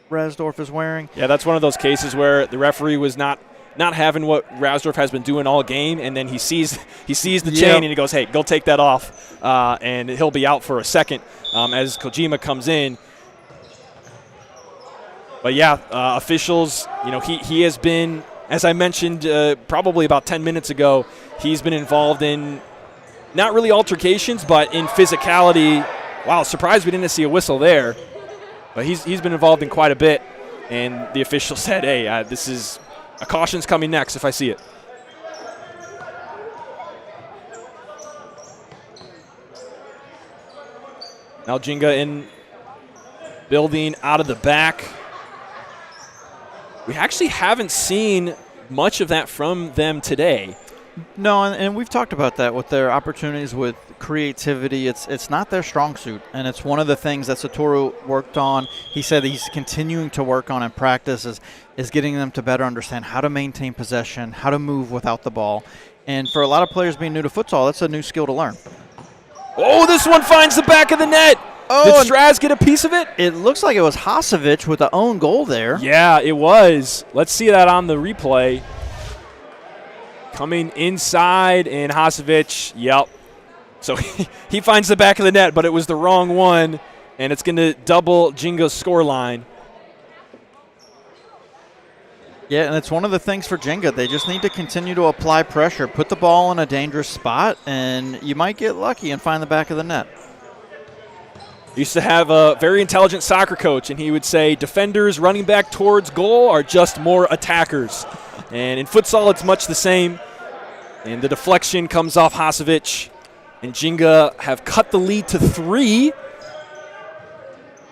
Rasdorf is wearing. Yeah, that's one of those cases where the referee was not having what Rasdorf has been doing all game, and then he sees the chain and he goes, hey, go take that off, and he'll be out for a second as Kojima comes in. But yeah, officials, you know, he has been, as I mentioned probably about 10 minutes ago, he's been involved in not really altercations, but in physicality. Wow, surprised we didn't see a whistle there. But he's been involved in quite a bit, and the official said, hey, this is a caution's coming next if I see it. Now Jinga in building out of the back. We actually haven't seen much of that from them today. No, and we've talked about that with their opportunities with creativity. It's not their strong suit, and it's one of the things that Satoru worked on. He said he's continuing to work on in practice is getting them to better understand how to maintain possession, how to move without the ball. And for a lot of players being new to futsal, that's a new skill to learn. Oh, this one finds the back of the net. Oh, did Straz get a piece of it? It looks like it was Hasovic with the own goal there. Yeah, it was. Let's see that on the replay. Coming inside, and Hasovic, yep. So he finds the back of the net, but it was the wrong one, and it's going to double Jinga's scoreline. Yeah, and it's one of the things for Jinga. They just need to continue to apply pressure, put the ball in a dangerous spot, and you might get lucky and find the back of the net. Used to have a very intelligent soccer coach, and he would say defenders running back towards goal are just more attackers. And in futsal, it's much the same. And the deflection comes off Hasovic, and Jinga have cut the lead to 3.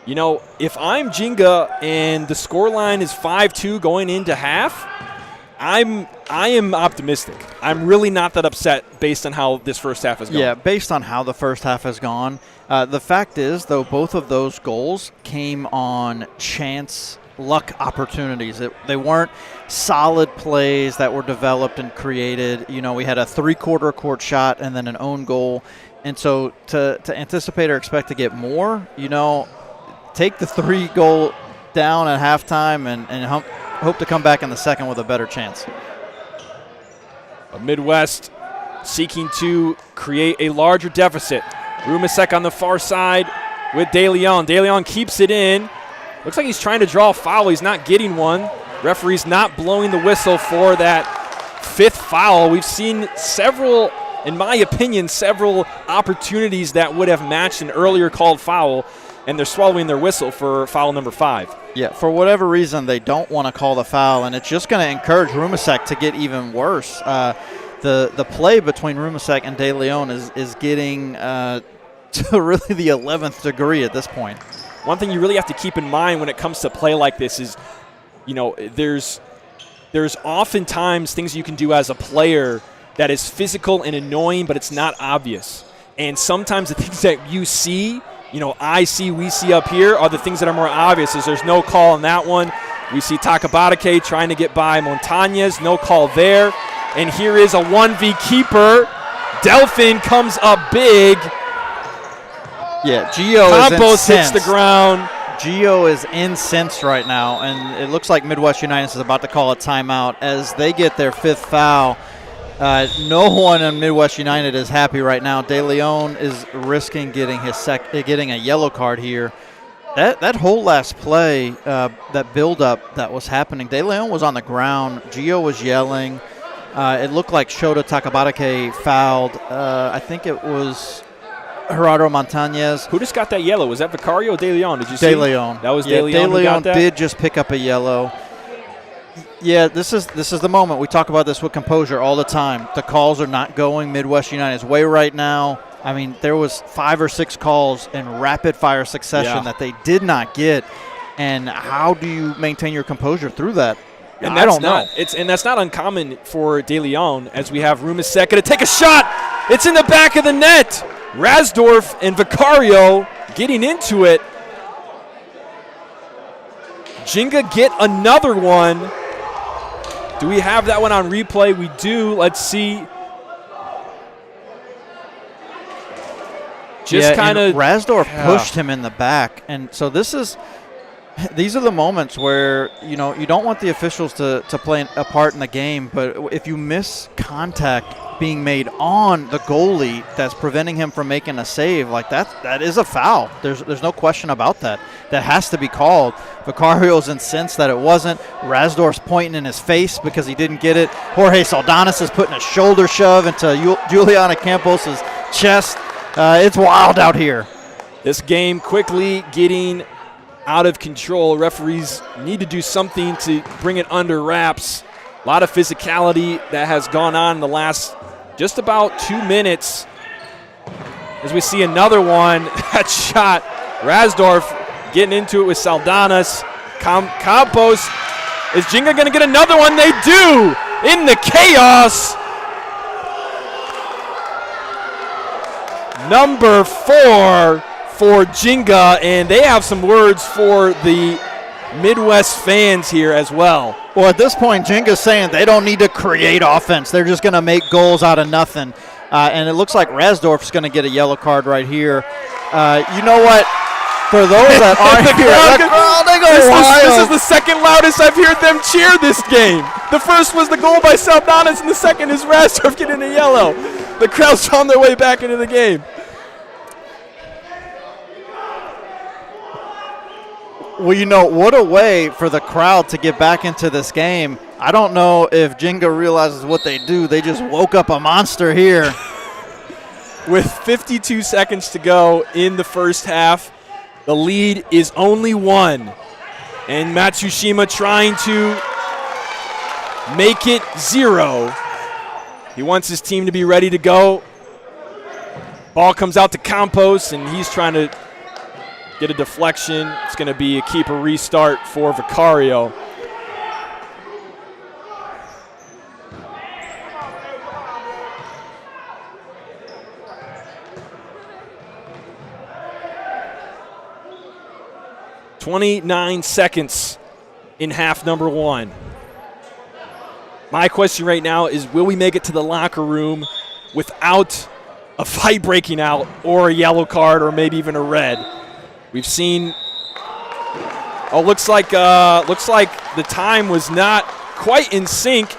You know, if I'm Jinga and the scoreline is 5-2 going into half, I am optimistic. I'm really not that upset based on how this first half has gone. Yeah, based on how the first half has gone. The fact is, though, both of those goals came on chance luck opportunities. They weren't solid plays that were developed and created. You know, we had a 3/4 court shot and then an own goal. And so to anticipate or expect to get more, you know, take the 3-goal down at halftime and hope to come back in the second with a better chance. Midwest seeking to create a larger deficit. Rumasek on the far side with De Leon. De Leon keeps it in. Looks like he's trying to draw a foul. He's not getting one. Referee's not blowing the whistle for that 5th foul. We've seen several, in my opinion, several opportunities that would have matched an earlier called foul, and they're swallowing their whistle for foul number 5. Yeah, for whatever reason, they don't want to call the foul, and it's just going to encourage Rumasek to get even worse. the play between Rumasek and De Leon is getting to really the 11th degree at this point. One thing you really have to keep in mind when it comes to play like this is, there's oftentimes things you can do as a player that is physical and annoying, but it's not obvious. And sometimes the things that you see, we see up here are the things that are more obvious. There's no call on that one. We see Takabatake trying to get by Montañez, no call there. And here is a 1v keeper. Delphin comes up big. Yeah, Gio Campos hits the ground. Gio is incensed right now, and it looks like Midwest United is about to call a timeout as they get their 5th foul. No one in Midwest United is happy right now. De Leon is risking getting getting a yellow card here. That whole last play, that build-up that was happening, De Leon was on the ground. Gio was yelling. It looked like Shota Takabatake fouled. I think it was Gerardo Montañez. Who just got that yellow? Was that Vicario or De Leon? Did you see? De Leon. That was De Leon. De Leon did just pick up a yellow. Yeah, this is the moment. We talk about this with composure all the time. The calls are not going Midwest United's way right now. I mean, there was 5 or 6 calls in rapid-fire succession that they did not get. And how do you maintain your composure through that? And I don't know. And that's not uncommon for De Leon, as we have Rumasek going to take a shot. It's in the back of the net. Rasdorf and Vicario getting into it. Jinga get another one. Do we have that one on replay? We do. Let's see. Just kind of Rasdorf pushed him in the back, and so these are the moments where you don't want the officials to play a part in the game, but if you miss contact being made on the goalie that's preventing him from making a save, like that is a foul. There's no question about that. That has to be called. Vicario's incensed that it wasn't. Rasdorf's pointing in his face because he didn't get it. Jorge Saldanas is putting a shoulder shove into Juliana Campos' chest. It's wild out here. This game quickly getting out of control. Referees need to do something to bring it under wraps. A lot of physicality that has gone on in the last just about 2 minutes. As we see another one, that shot. Rasdorf getting into it with Saldanas. Campos. Is Jinga going to get another one? They do! In the chaos. Number 4 for Jinga, and they have some words for the Midwest fans here as well. Well, at this point, Jinga's saying they don't need to create offense. They're just going to make goals out of nothing. And it looks like Rasdorf's going to get a yellow card right here. You know what? For those that aren't here, they go wild. This is the second loudest I've heard them cheer this game. The first was the goal by Saldanas, and the second is Rasdorf getting a yellow. The crowd's on their way back into the game. Well, what a way for the crowd to get back into this game. I don't know if Jinga realizes what they do. They just woke up a monster here. With 52 seconds to go in the first half, the lead is only 1. And Matsushima trying to make it 0. He wants his team to be ready to go. Ball comes out to Campos, and he's trying to get a deflection. It's going to be a keeper restart for Vicario. "29 seconds in half number 1. My question right now is, will we make it to the locker room without a fight breaking out or a yellow card or maybe even a red? We've seen. Looks like the time was not quite in sync,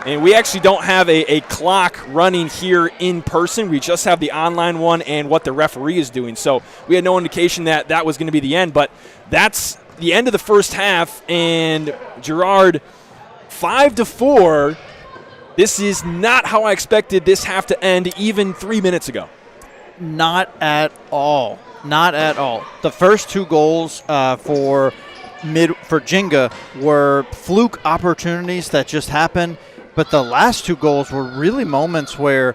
and we actually don't have a clock running here in person. We just have the online one and what the referee is doing. So we had no indication that was going to be the end, but that's the end of the first half. And Gerard, 5-4. This is not how I expected this half to end even 3 minutes ago. Not at all. Not at all. The first 2 goals for Jinga were fluke opportunities that just happened. But the last 2 goals were really moments where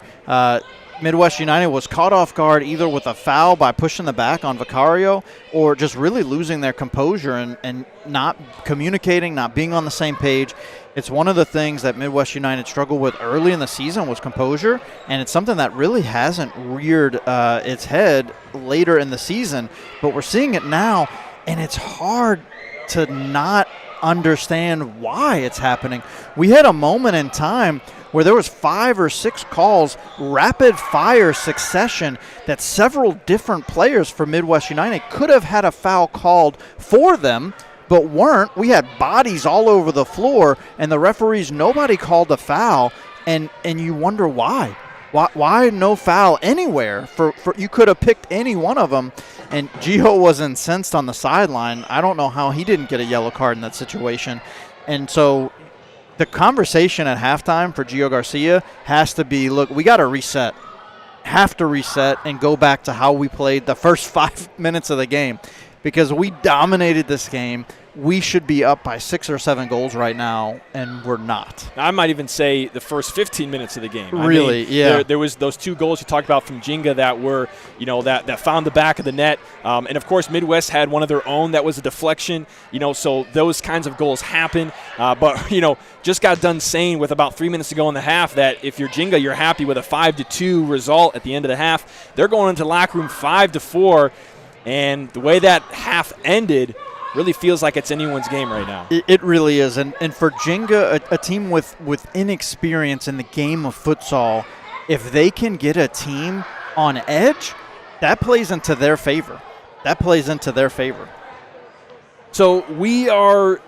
Midwest United was caught off guard either with a foul by pushing the back on Vicario or just really losing their composure and not communicating, not being on the same page. It's one of the things that Midwest United struggled with early in the season was composure, and it's something that really hasn't reared its head later in the season. But we're seeing it now, and it's hard to not understand why it's happening. We had a moment in time where there was 5 or 6 calls, rapid fire succession, that several different players for Midwest United could have had a foul called for them, but weren't. We had bodies all over the floor, and the referees, nobody called a foul, and you wonder why. Why no foul anywhere? For you could have picked any one of them, and Gio was incensed on the sideline. I don't know how he didn't get a yellow card in that situation. And so the conversation at halftime for Gio Garcia has to be, look, we got to reset. Have to reset and go back to how we played the first 5 minutes of the game, because we dominated this game. We should be up by 6 or 7 goals right now, and we're not. I might even say the first 15 minutes of the game. Really, yeah. There was those 2 goals you talked about from Jinga that were, that found the back of the net. And, of course, Midwest had one of their own that was a deflection. So those kinds of goals happen. But, just got done saying with about 3 minutes to go in the half that if you're Jinga, you're happy with a 5-2 result at the end of the half. They're going into the locker room 5-4. And the way that half ended really feels like it's anyone's game right now. It really is. And for Jenga, a team with inexperience in the game of futsal, if they can get a team on edge, that plays into their favor. So we are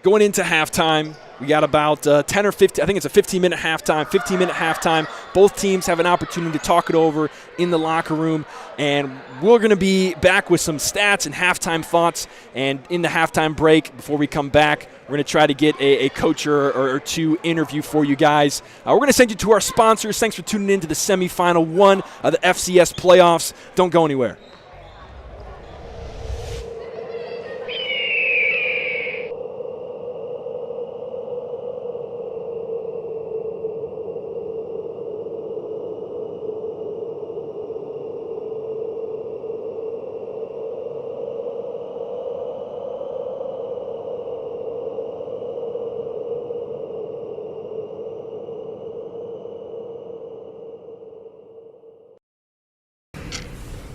going into halftime. We got about 10 or 15, I think it's a 15-minute halftime. Both teams have an opportunity to talk it over in the locker room, and we're going to be back with some stats and halftime thoughts. And in the halftime break, before we come back, we're going to try to get a coach or 2 interview for you guys. We're going to send you to our sponsors. Thanks for tuning in to the Semifinal 1 of the FCS playoffs. Don't go anywhere.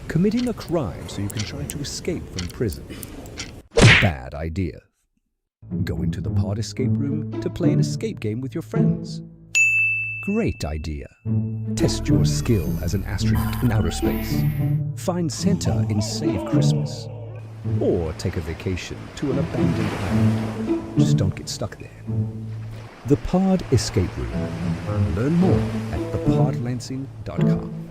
Committing a crime so you can try to escape from prison. Bad idea. Go into the pod escape room to play an escape game with your friends. Great idea. Test your skill as an astronaut in outer space. Find Santa in Save Christmas. Or take a vacation to an abandoned island. Just don't get stuck there. The Pod Escape Room. Learn more at thepodlansing.com.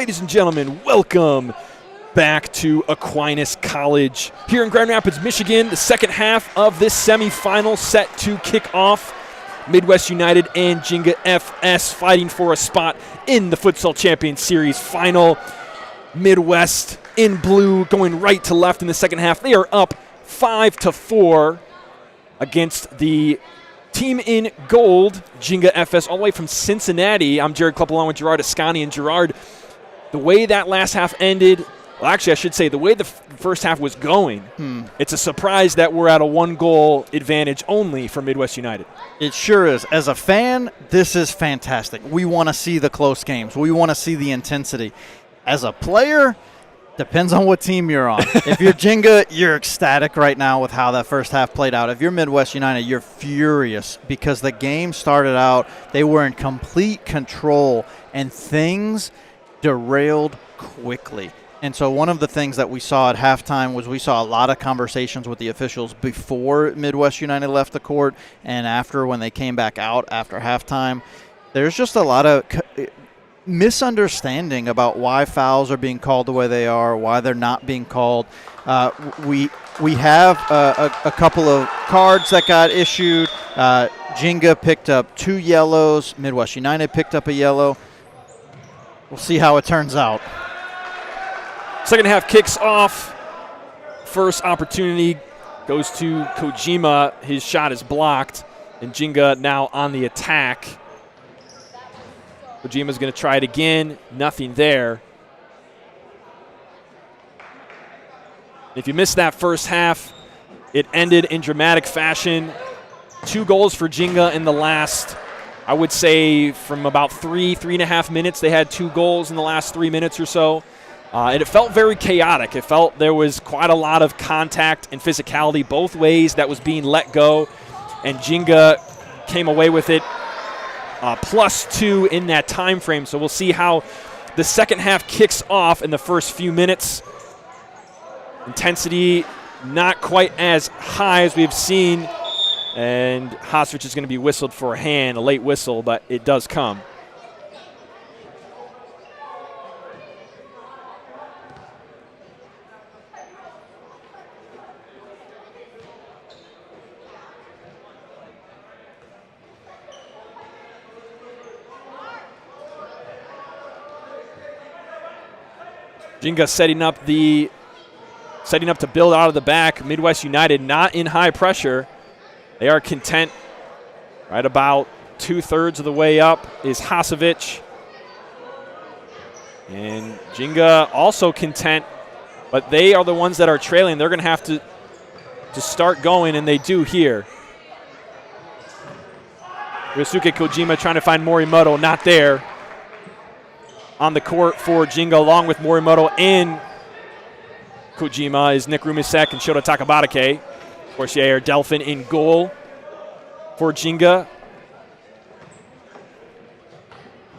Ladies and gentlemen, welcome back to Aquinas College here in Grand Rapids, Michigan. The second half of this semifinal set to kick off. Midwest United and Jinga FS fighting for a spot in the Futsal Champions Series final. Midwest in blue going right to left in the second half. They are up 5-4 against the team in gold, Jinga FS, all the way from Cincinnati. I'm Jared Klepp along with Gerard Ascani. And Gerard, the way that last half ended, well, actually I should say the way the first half was going, it's a surprise that we're at a one-goal advantage only for Midwest United. It sure is. As a fan, this is fantastic. We want to see the close games. We want to see the intensity. As a player, depends on what team you're on. If you're Jinga, you're ecstatic right now with how that first half played out. If you're Midwest United, you're furious because the game started out, they were in complete control, and things derailed quickly. And so one of the things that we saw at halftime was we saw a lot of conversations with the officials before Midwest United left the court and after when they came back out after halftime. There's just a lot of misunderstanding about why fouls are being called the way they are, why they're not being called. We have a couple of cards that got issued. Jinga picked up 2 yellows. Midwest United picked up a yellow. We'll see how it turns out. Second half kicks off. First opportunity goes to Kojima. His shot is blocked, and Jinga now on the attack. Kojima's going to try it again. Nothing there. If you missed that first half, it ended in dramatic fashion. 2 goals for Jinga in the last, I would say, from about 3.5 minutes. They had 2 goals in the last 3 minutes or so. And it felt very chaotic. It felt there was quite a lot of contact and physicality both ways that was being let go. And Jinga came away with it +2 in that time frame. So we'll see how the second half kicks off in the first few minutes. Intensity not quite as high as we've seen. And Hosvich is going to be whistled for a hand, a late whistle, but it does come. Jinga setting up to build out of the back. Midwest United not in high pressure. They are content. Right about 2/3 of the way up is Hosevich. And Jinga also content, but they are the ones that are trailing. They're going to have to start going, and they do here. Ryosuke Kojima trying to find Morimoto, not there. On the court for Jinga, along with Morimoto and Kojima, is Nick Rumisek and Shota Takabatake. Corsier Delphin in goal for Jinga.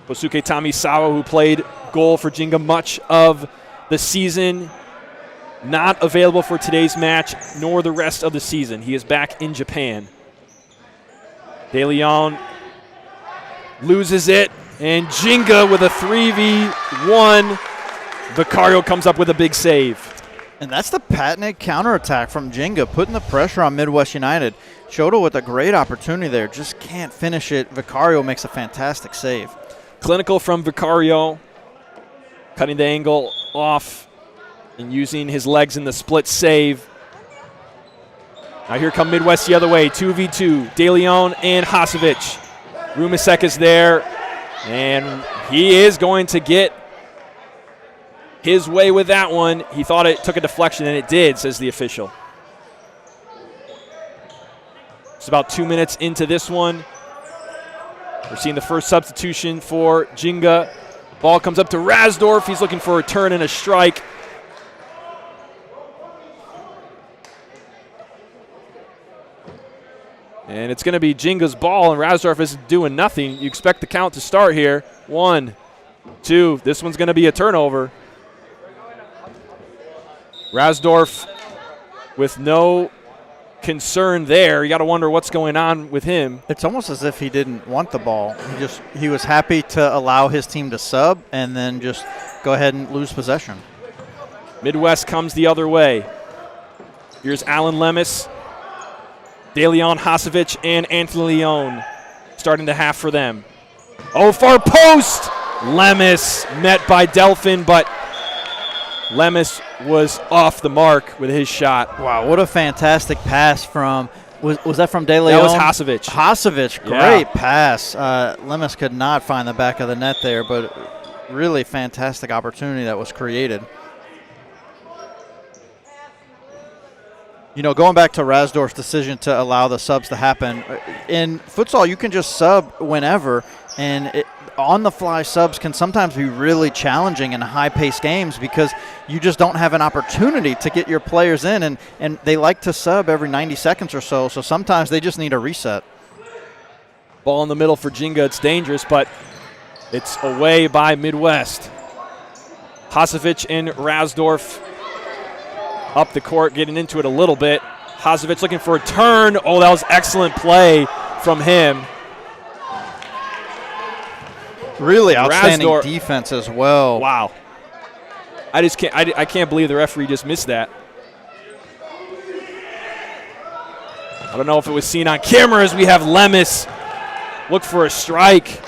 Kosuke Tamisawa, who played goal for Jinga much of the season, not available for today's match, nor the rest of the season. He is back in Japan. De Leon loses it. And Jinga with a 3v1. Vicario comes up with a big save. And that's the patented counterattack from Jinga, putting the pressure on Midwest United. Shota with a great opportunity there, just can't finish it. Vicario makes a fantastic save. Clinical from Vicario, cutting the angle off and using his legs in the split save. Now here come Midwest the other way, 2v2. De Leon and Hosevich. Rumisek is there. And he is going to get his way with that one. He thought it took a deflection, and it did, says the official. It's about 2 minutes into this one. We're seeing the first substitution for Jinga. Ball comes up to Rasdorf. He's looking for a turn and a strike. And it's going to be Jinga's ball, and Rasdorf is doing nothing. You expect the count to start here. 1, 2. This one's going to be a turnover. Rasdorf with no concern there. You got to wonder what's going on with him. It's almost as if he didn't want the ball. He was happy to allow his team to sub and then just go ahead and lose possession. Midwest comes the other way. Here's Alan Lemus, De Leon Hasovic, and Anthony Leon starting the half for them. Oh, far post! Lemus met by Delphin, but Lemus was off the mark with his shot. Wow, what a fantastic pass from – was that from De Leon? That was Hasovic. Hasovic, great pass. Lemus could not find the back of the net there, but really fantastic opportunity that was created. You know, going back to Rasdorf's decision to allow the subs to happen, in futsal you can just sub whenever, and on-the-fly subs can sometimes be really challenging in high-paced games because you just don't have an opportunity to get your players in, and they like to sub every 90 seconds or so sometimes they just need a reset. Ball in the middle for Jinga. It's dangerous, but it's away by Midwest. Hasovic and Rasdorf up the court, getting into it a little bit. Hasovic looking for a turn. Oh, that was excellent play from him. Really outstanding defense as well. Wow. I can't believe the referee just missed that. I don't know if it was seen on camera as we have Lemus look for a strike,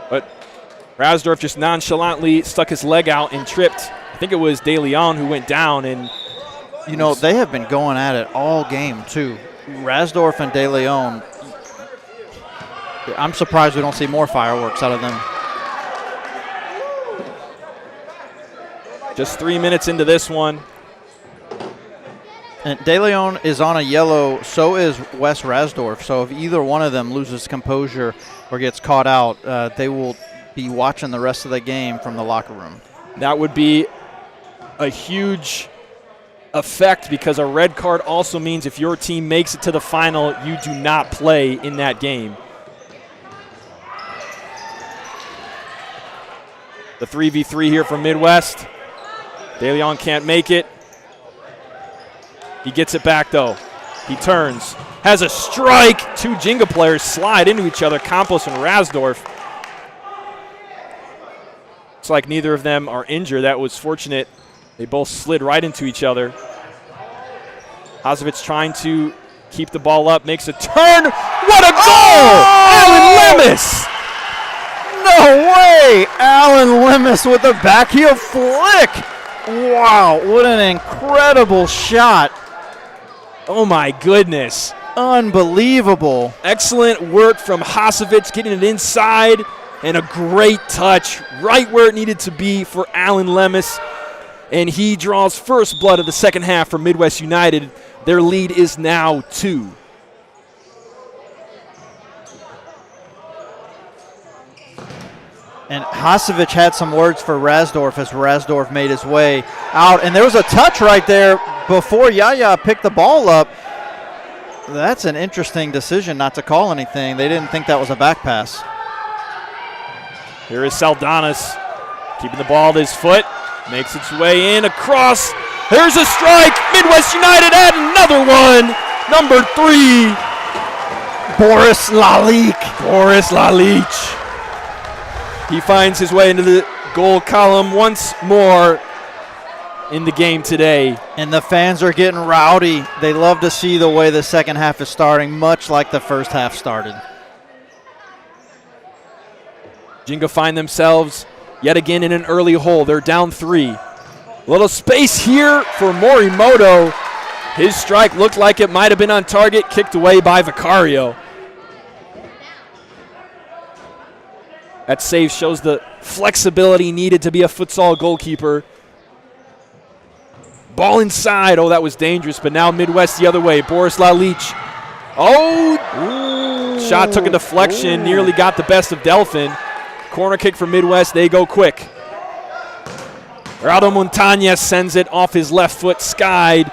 but Rasdorf just nonchalantly stuck his leg out and tripped. I think it was De Leon who went down, and you know, they have been going at it all game, too. Rasdorf and De Leon, I'm surprised we don't see more fireworks out of them. Just 3 minutes into this one. And De Leon is on a yellow, so is Wes Rasdorf. So if either one of them loses composure or gets caught out, they will be watching the rest of the game from the locker room. That would be a huge effect because a red card also means if your team makes it to the final, you do not play in that game. The 3v3 here from Midwest. De Leon can't make it. He gets it back, though. He turns. Has a strike. Two Jenga players slide into each other, Campos and Rasdorf. Looks like neither of them are injured. That was fortunate. They both slid right into each other. Hasovic trying to keep the ball up, makes a turn. What a goal! Alan Lemus! No way! Alan Lemus with a backheel flick. Wow, what an incredible shot. Oh my goodness. Unbelievable. Excellent work from Hasovic getting it inside, and a great touch right where it needed to be for Alan Lemus. And he draws first blood of the second half for Midwest United. Their lead is now 2. And Hasovic had some words for Rasdorf as Rasdorf made his way out. And there was a touch right there before Yaya picked the ball up. That's an interesting decision not to call anything. They didn't think that was a back pass. Here is Saldanas keeping the ball at his foot. Makes its way in across. There's a strike. Midwest United add another one. Number 3. Boris Lalic. Boris Lalic. He finds his way into the goal column once more in the game today. And the fans are getting rowdy. They love to see the way the second half is starting, much like the first half started. Jinga find themselves yet again in an early hole. They're down 3. Little space here for Morimoto. His strike looked like it might have been on target, kicked away by Vicario. That save shows the flexibility needed to be a futsal goalkeeper. Ball inside. Oh, that was dangerous, but now Midwest the other way. Boris Lalic. Oh! Ooh. Shot took a deflection, nearly got the best of Delphin. Corner kick for Midwest. They go quick. Geraldo Montañez sends it off his left foot, skied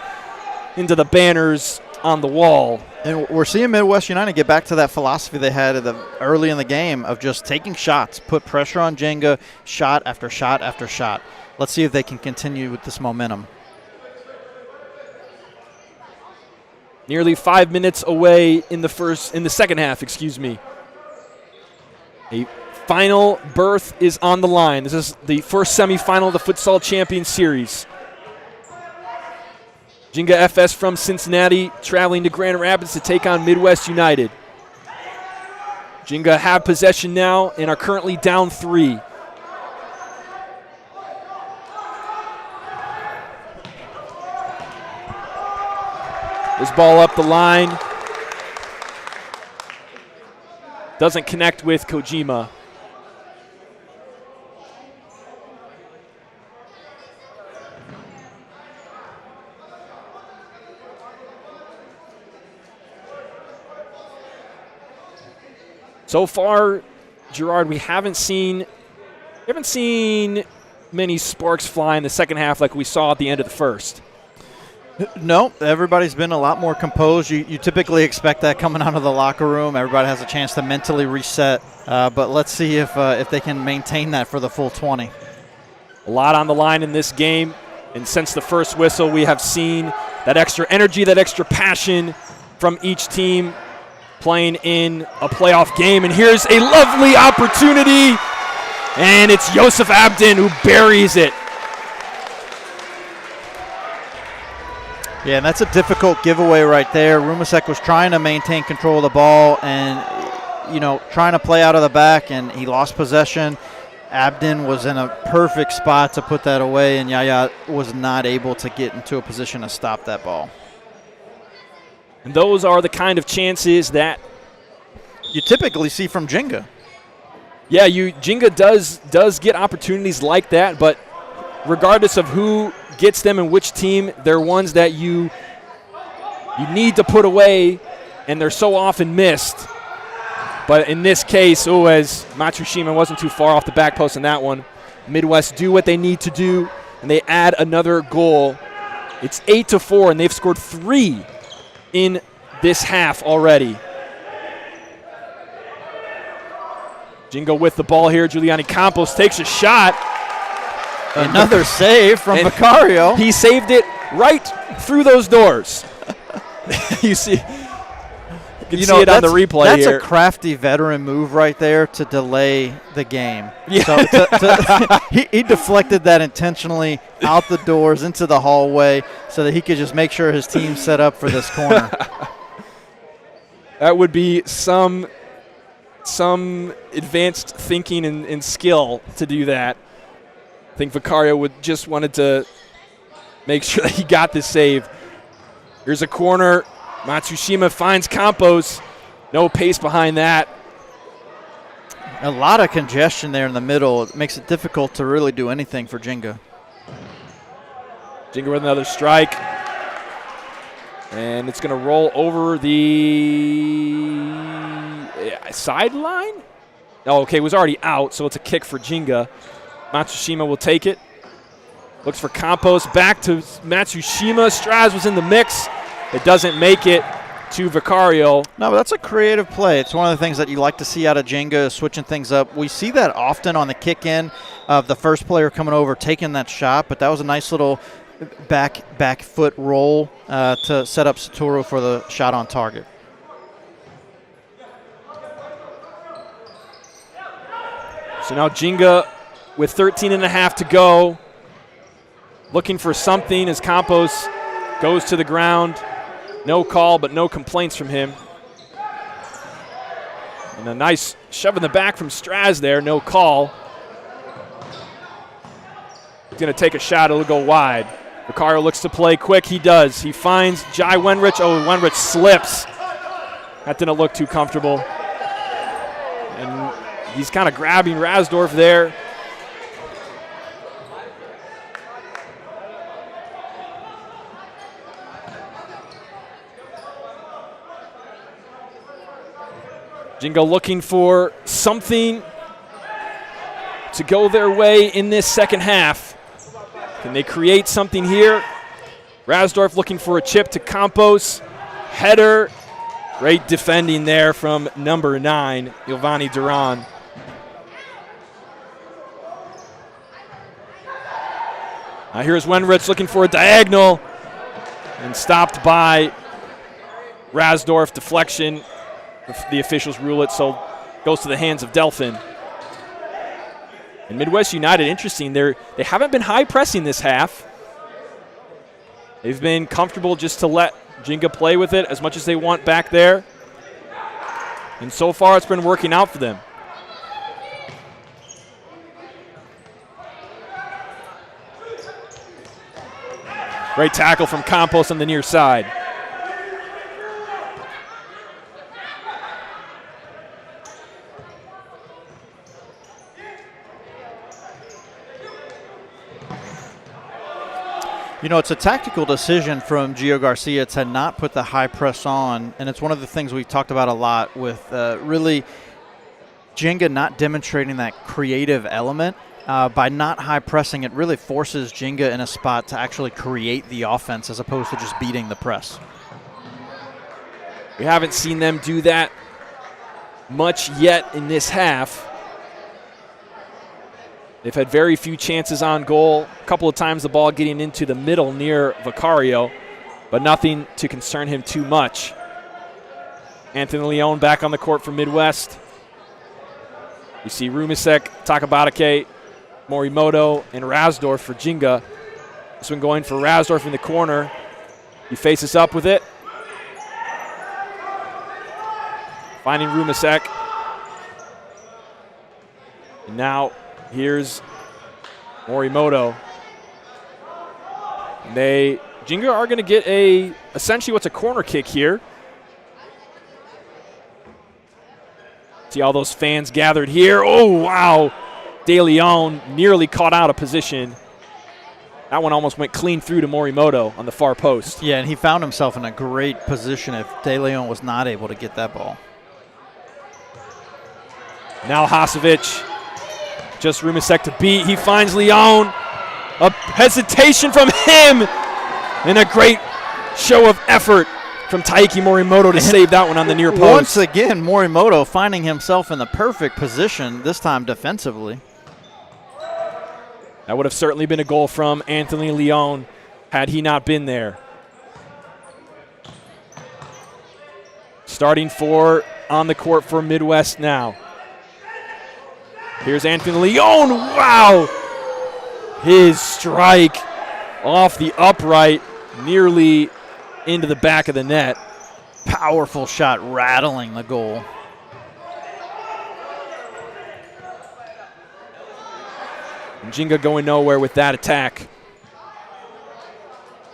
into the banners on the wall. And we're seeing Midwest United get back to that philosophy they had early in the game of just taking shots, put pressure on Jenga, shot after shot after shot. Let's see if they can continue with this momentum. Nearly 5 minutes away in the second half, excuse me. A final berth is on the line. This is the first semifinal of the Futsal Champions Series. Jinga FS from Cincinnati traveling to Grand Rapids to take on Midwest United. Jinga have possession now and are currently down 3. This ball up the line. Doesn't connect with Kojima. So far, Gerard, we haven't seen many sparks fly in the second half like we saw at the end of the first. No, everybody's been a lot more composed. You typically expect that coming out of the locker room. Everybody has a chance to mentally reset, but let's see if they can maintain that for the full 20. A lot on the line in this game, and since the first whistle, we have seen that extra energy, that extra passion from each team playing in a playoff game. And here's a lovely opportunity, and it's Joseph Abdin who buries it. Yeah, and that's a difficult giveaway right there. Rumasek was trying to maintain control of the ball and, trying to play out of the back, and he lost possession. Abdin was in a perfect spot to put that away, and Yaya was not able to get into a position to stop that ball. And those are the kind of chances that you typically see from Jinga. Yeah, Jinga does get opportunities like that, but regardless of who gets them and which team, they're ones that you need to put away, and they're so often missed. But in this case, as Matsushima wasn't too far off the back post in that one, Midwest do what they need to do, and they add another goal. It's 8-4, and they've scored 3 in this half already. Jingo with the ball here. Giuliani Campos takes a shot. Another save from Vicario. He saved it right through those doors. You see, you can see it on the replay here. That's a crafty veteran move right there to delay the game. Yeah. So he deflected that intentionally out the doors into the hallway so that he could just make sure his team set up for this corner. That would be some advanced thinking and skill to do that. I think Vicario just wanted to make sure that he got this save. Here's a corner. Matsushima finds Campos. No pace behind that. A lot of congestion there in the middle. It makes it difficult to really do anything for Jinga. Jinga with another strike. And it's going to roll over the sideline? Oh, okay, it was already out, so it's a kick for Jinga. Matsushima will take it. Looks for Campos. Back to Matsushima. Straz was in the mix. It doesn't make it to Vicario. No, but that's a creative play. It's one of the things that you like to see out of Jinga, switching things up. We see that often on the kick-in of the first player coming over, taking that shot, but that was a nice little back foot roll to set up Satoru for the shot on target. So now Jinga with 13 and a half to go, looking for something as Campos goes to the ground. No call, but no complaints from him. And a nice shove in the back from Straz there, no call. He's going to take a shot, it'll go wide. Vicario looks to play quick, he does. He finds Jai Wenrich. Oh, Wenrich slips. That didn't look too comfortable. And he's kind of grabbing Rasdorf there. Jingo looking for something to go their way in this second half. Can they create something here? Rasdorf looking for a chip to Campos. Header. Great defending there from number 9, Giovanni Duran. Now here's Wenrich looking for a diagonal and stopped by Rasdorf, deflection. The officials rule it, so goes to the hands of Delphin. And Midwest United, interesting, they haven't been high pressing this half. They've been comfortable just to let Jinga play with it as much as they want back there. And so far it's been working out for them. Great tackle from Campos on the near side. You know, it's a tactical decision from Gio Garcia to not put the high press on, and it's one of the things we talked about a lot with really Jenga not demonstrating that creative element. By not high pressing, it really forces Jenga in a spot to actually create the offense as opposed to just beating the press. We haven't seen them do that much yet in this half. They've had very few chances on goal. A couple of times the ball getting into the middle near Vicario, but nothing to concern him too much. Anthony Leon back on the court for Midwest. You see Rumisek, Takabatake, Morimoto, and Rasdorf for Jinga. This one going for Rasdorf in the corner. He faces up with it. Finding Rumisek. And now here's Morimoto. And Jinga are going to get essentially what's a corner kick here. See all those fans gathered here. Oh, wow. De Leon nearly caught out of position. That one almost went clean through to Morimoto on the far post. Yeah, and he found himself in a great position if De Leon was not able to get that ball. Now Hasovic, just Rumisek to beat. He finds Leon. A hesitation from him. And a great show of effort from Taiki Morimoto to save that one on the near post. Once again, Morimoto finding himself in the perfect position, this time defensively. That would have certainly been a goal from Anthony Leon had he not been there. Starting four on the court for Midwest now. Here's Anthony Leon. Wow! His strike off the upright, nearly into the back of the net. Powerful shot rattling the goal. And Jinga going nowhere with that attack.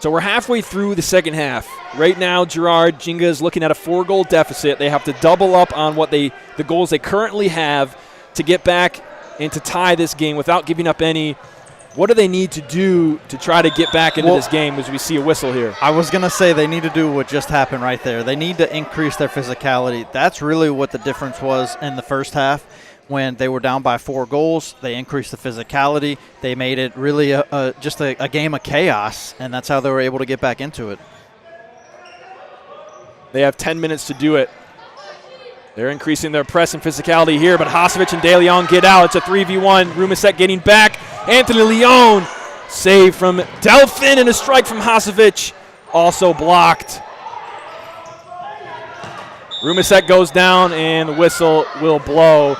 So we're halfway through the second half. Right now, Girard, Jinga is looking at a 4-goal deficit. They have to double up on the goals they currently have to get back and to tie this game without giving up any. What do they need to do to try to get back into this game as we see a whistle here? I was going to say they need to do what just happened right there. They need to increase their physicality. That's really what the difference was in the first half. When they were down by 4 goals, they increased the physicality. They made it really just a game of chaos, and that's how they were able to get back into it. They have 10 minutes to do it. They're increasing their press and physicality here, but Hasovic and De Leon get out. It's a 3v1. Rumisek getting back. Anthony Leon, save from Delphin, and a strike from Hasovic, also blocked. Rumisek goes down, and the whistle will blow.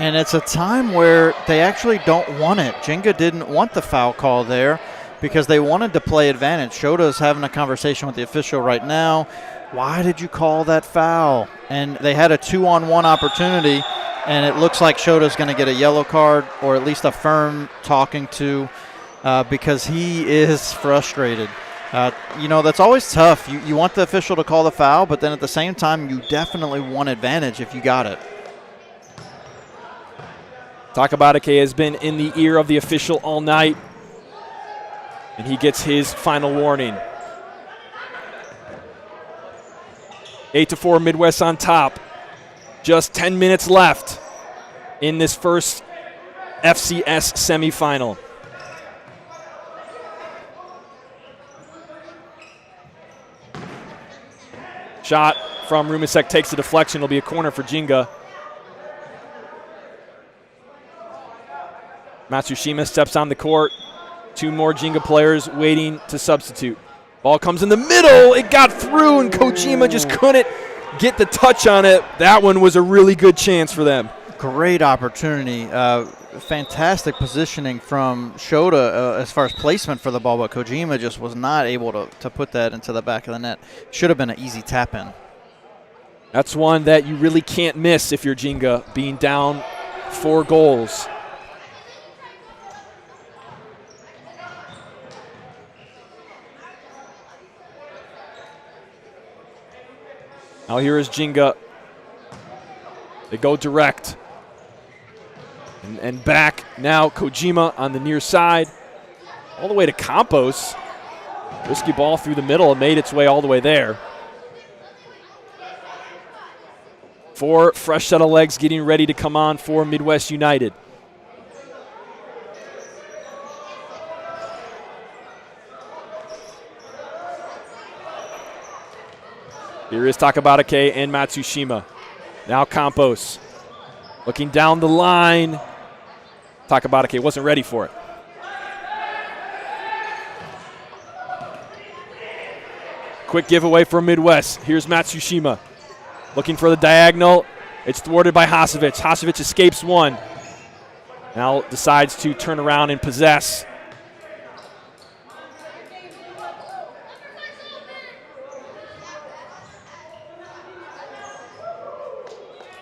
And it's a time where they actually don't want it. Jenga didn't want the foul call there because they wanted to play advantage. Shoda's having a conversation with the official right now. Why did you call that foul? And they had a 2-on-1 opportunity, and it looks like Shoda's going to get a yellow card or at least a firm talking to because he is frustrated. You know, that's always tough. You want the official to call the foul, but then at the same time, you definitely want advantage if you got it. Takabatake has been in the ear of the official all night, and he gets his final warning. 8-4 Midwest on top. Just 10 minutes left in this first FCS semifinal. Shot from Rumisek takes the deflection. It'll be a corner for Jinga. Matsushima steps on the court. 2 more Jinga players waiting to substitute. Ball comes in the middle. It got through, and Kojima just couldn't get the touch on it. That one was a really good chance for them. Great opportunity. Fantastic positioning from Shota as far as placement for the ball, but Kojima just was not able to put that into the back of the net. Should have been an easy tap-in. That's one that you really can't miss if you're Jinga, being down 4 goals. Now here is Jinga. They go direct. And back now, Kojima on the near side. All the way to Campos. Risky ball through the middle. It made its way all the way there. 4 fresh set of legs getting ready to come on for Midwest United. Here is Takabatake and Matsushima. Now Campos looking down the line. Takabatake wasn't ready for it. Quick giveaway for Midwest. Here's Matsushima looking for the diagonal. It's thwarted by Hasevic. Hasevic escapes one. Now decides to turn around and possess.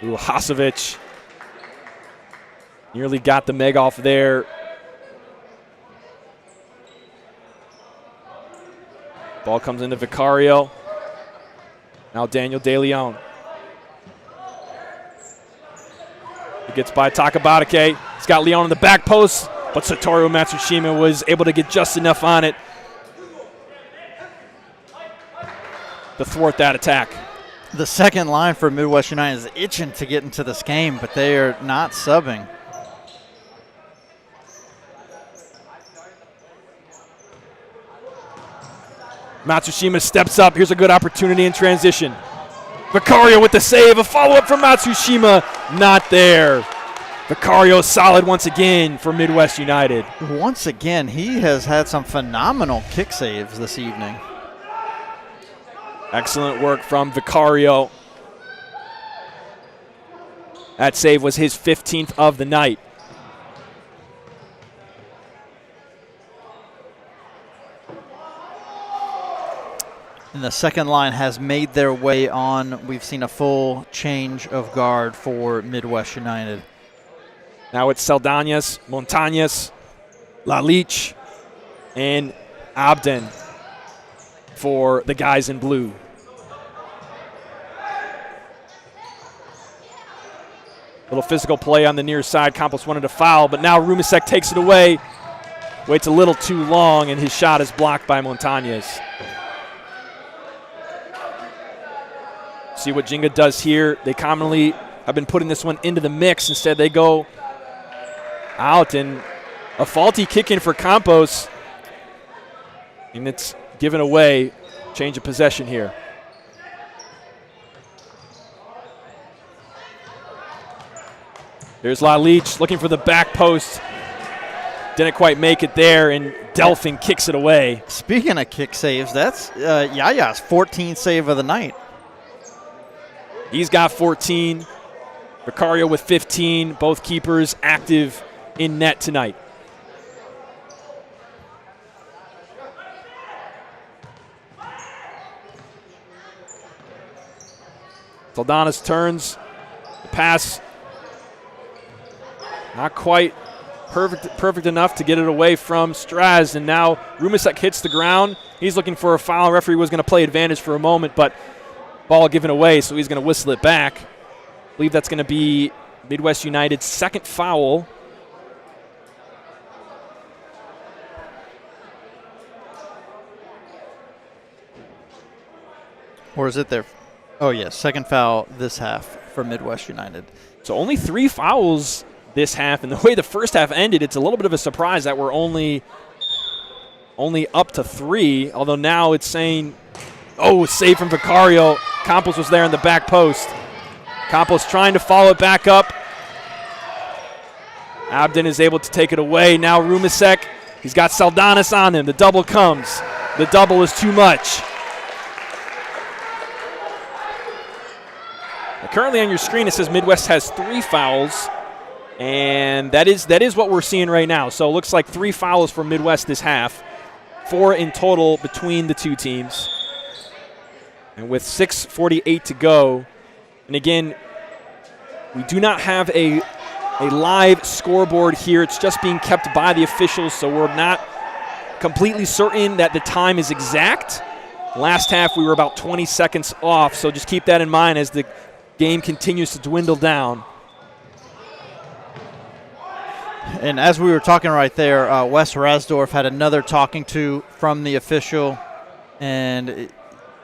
Ooh, Hasevic nearly got the meg off there. Ball comes into Vicario. Now Daniel De Leon. He gets by Takabatake. He's got Leon in the back post, but Satoru Matsushima was able to get just enough on it to thwart that attack. The second line for Midwest United is itching to get into this game, but they are not subbing. Matsushima steps up. Here's a good opportunity in transition. Vicario with the save. A follow-up from Matsushima. Not there. Vicario solid once again for Midwest United. Once again, he has had some phenomenal kick saves this evening. Excellent work from Vicario. That save was his 15th of the night. And the second line has made their way on. We've seen a full change of guard for Midwest United. Now it's Saldañas, Montañez, Lalich, and Abden for the guys in blue. Little physical play on the near side. Campos wanted to foul, but now Rumisek takes it away. Waits a little too long, and his shot is blocked by Montañez. See what Jinga does here. They commonly have been putting this one into the mix. Instead, they go out, and a faulty kick in for Campos. And it's given away. Change of possession here. There's Lalich looking for the back post. Didn't quite make it there, and Delphin kicks it away. Speaking of kick saves, that's Yaya's 14th save of the night. He's got 14. Vicario with 15. Both keepers active in net tonight. Saldañas turns. The pass not quite perfect enough to get it away from Straz. And now Rumisek hits the ground. He's looking for a foul. Referee was going to play advantage for a moment, but ball given away, so he's going to whistle it back. I believe that's going to be Midwest United's second foul. Or is it their? Oh, yes, second foul this half for Midwest United. So only 3 fouls this half, and the way the first half ended, it's a little bit of a surprise that we're only up to 3, although now it's saying, oh, save from Vicario. Campos was there in the back post. Campos trying to follow it back up. Abden is able to take it away. Now Rumisek, he's got Saldañas on him. The double comes. The double is too much. Currently on your screen it says Midwest has 3 fouls, and that is what we're seeing right now. So it looks like 3 fouls for Midwest this half, 4 in total between the two teams. And with 6:48 to go, and again, we do not have a live scoreboard here. It's just being kept by the officials, so we're not completely certain that the time is exact. Last half we were about 20 seconds off, so just keep that in mind as the game continues to dwindle down. And as we were talking right there, Wes Rasdorf had another talking to from the official, and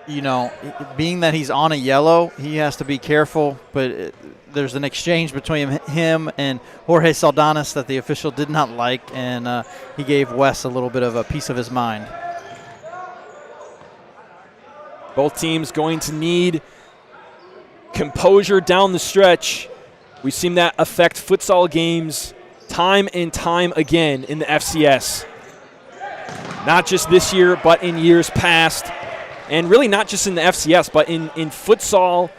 you know, being that he's on a yellow, he has to be careful, but there's an exchange between him and Jorge Saldanas that the official did not like, and he gave Wes a little bit of a piece of his mind. Both teams going to need composure down the stretch. We've seen that affect futsal games time and time again in the FCS. Not just this year, but in years past. And really not just in the FCS, but in futsal,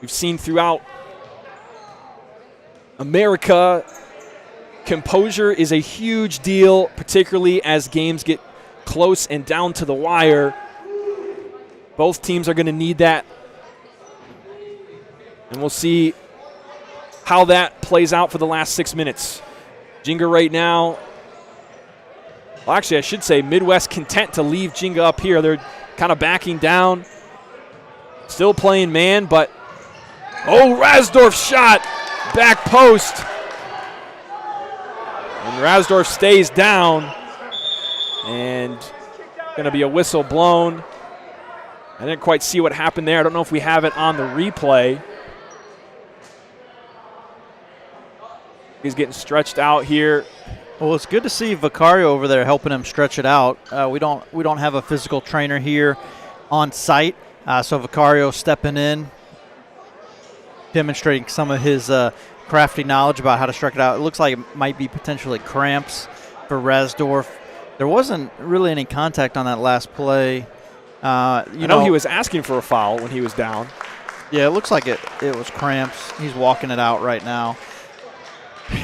we've seen throughout America, composure is a huge deal, particularly as games get close and down to the wire. Both teams are going to need that. And we'll see how that plays out for the last 6 minutes. Jinga right now, well, actually, I should say Midwest content to leave Jinga up here. They're kind of backing down. Still playing man, but Rasdorf's shot, back post. And Rasdorf stays down, and going to be a whistle blown. I didn't quite see what happened there. I don't know if we have it on the replay. He's getting stretched out here. Well, it's good to see Vicario over there helping him stretch it out. We don't have a physical trainer here on site, so Vicario stepping in, demonstrating some of his crafty knowledge about how to stretch it out. It looks like it might be potentially cramps for Rasdorf. There wasn't really any contact on that last play. I know he was asking for a foul when he was down. Yeah, it looks like it was cramps. He's walking it out right now.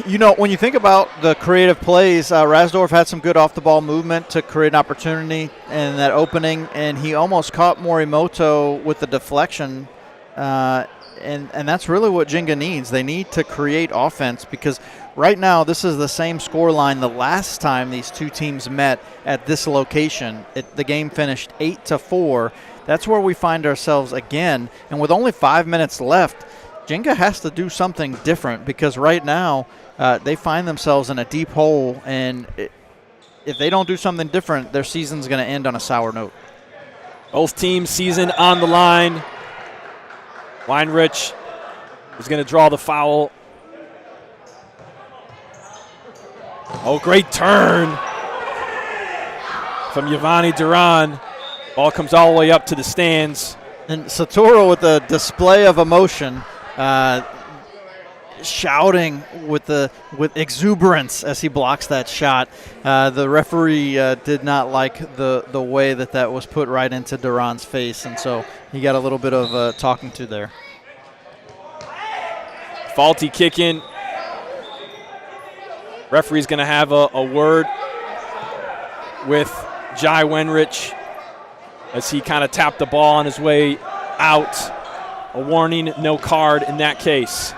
You know, when you think about the creative plays, Rasdorf had some good off-the-ball movement to create an opportunity in that opening, and he almost caught Morimoto with the deflection, and that's really what Jinga needs. They need to create offense because right now this is the same scoreline the last time these two teams met at this location. The game finished 8-4. That's where we find ourselves again, and with only 5 minutes left, Jinga has to do something different because right now they find themselves in a deep hole, and if they don't do something different, their season's going to end on a sour note. Both teams' season on the line. Weinrich is going to draw the foul. Oh, great turn from Giovanni Duran. Ball comes all the way up to the stands. And Satoru with a display of emotion. Shouting with exuberance as he blocks that shot. The referee did not like the way that was put right into Duran's face, and so he got a little bit of talking to there. Faulty kick in. Referee's going to have a word with Jai Wenrich as he kind of tapped the ball on his way out. A warning, no card in that case.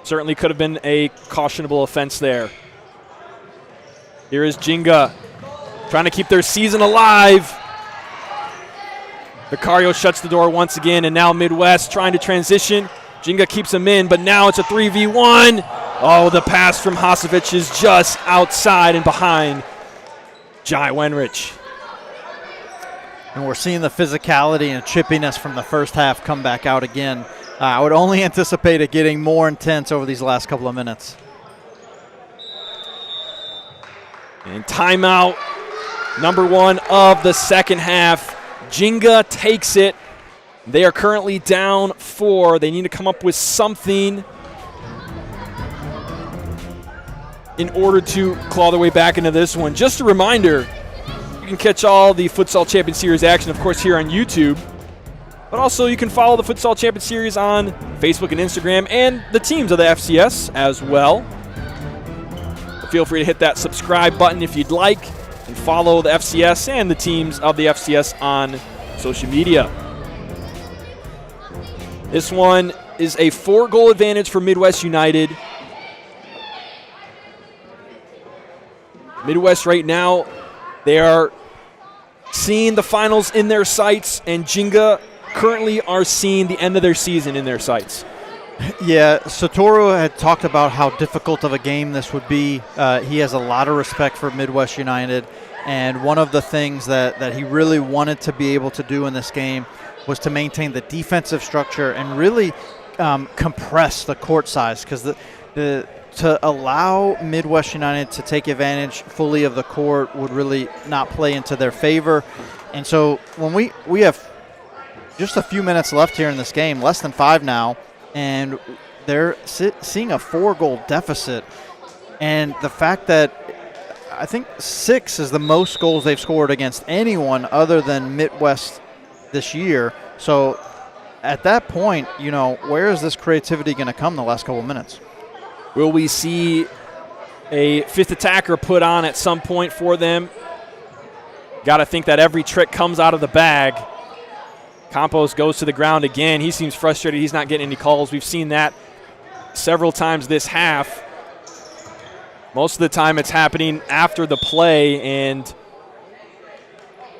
Certainly could have been a cautionable offense there. Here is Jinga trying to keep their season alive. Vicario shuts the door once again, and now Midwest trying to transition. Jinga keeps him in, but now it's a 3v1. Oh, the pass from Hasovic is just outside and behind Jai Wenrich. And we're seeing the physicality and chippiness from the first half come back out again. I would only anticipate it getting more intense over these last couple of minutes. And timeout, number 1 of the second half. Jinga takes it. They are currently down 4. They need to come up with something in order to claw their way back into this one. Just a reminder, You can catch all the Futsal Champions Series action, of course, here on YouTube. But also you can follow the Futsal Champions Series on Facebook and Instagram and the teams of the FCS as well. Feel free to hit that subscribe button if you'd like and follow the FCS and the teams of the FCS on social media. This one is a 4-goal advantage for Midwest United. Midwest right now, they are seeing the finals in their sights, and Jinga currently are seeing the end of their season in their sights. Yeah, Satoru had talked about how difficult of a game this would be. He has a lot of respect for Midwest United, and one of the things that he really wanted to be able to do in this game was to maintain the defensive structure and really compress the court size, because to allow Midwest United to take advantage fully of the court would really not play into their favor. And so when we have just a few minutes left here in this game, less than 5 now, and they're seeing a 4-goal deficit. And the fact that I think 6 is the most goals they've scored against anyone other than Midwest this year. So at that point, where is this creativity going to come the last couple of minutes? Will we see a 5th attacker put on at some point for them? Got to think that every trick comes out of the bag. Campos goes to the ground again. He seems frustrated. He's not getting any calls. We've seen that several times this half. Most of the time it's happening after the play, and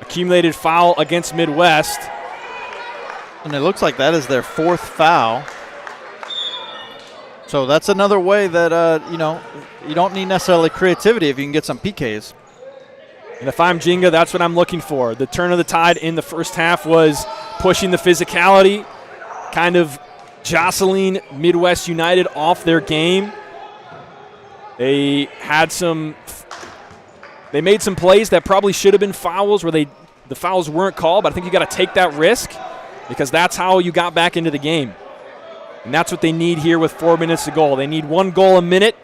accumulated foul against Midwest. And it looks like that is their 4th foul. So that's another way that, you don't need necessarily creativity if you can get some PKs. And if I'm Jinga, that's what I'm looking for. The turn of the tide in the first half was pushing the physicality, kind of jostling Midwest United off their game. They made some plays that probably should have been fouls where the fouls weren't called, but I think you got to take that risk because that's how you got back into the game. And that's what they need here with 4 minutes to go. They need 1 goal a minute,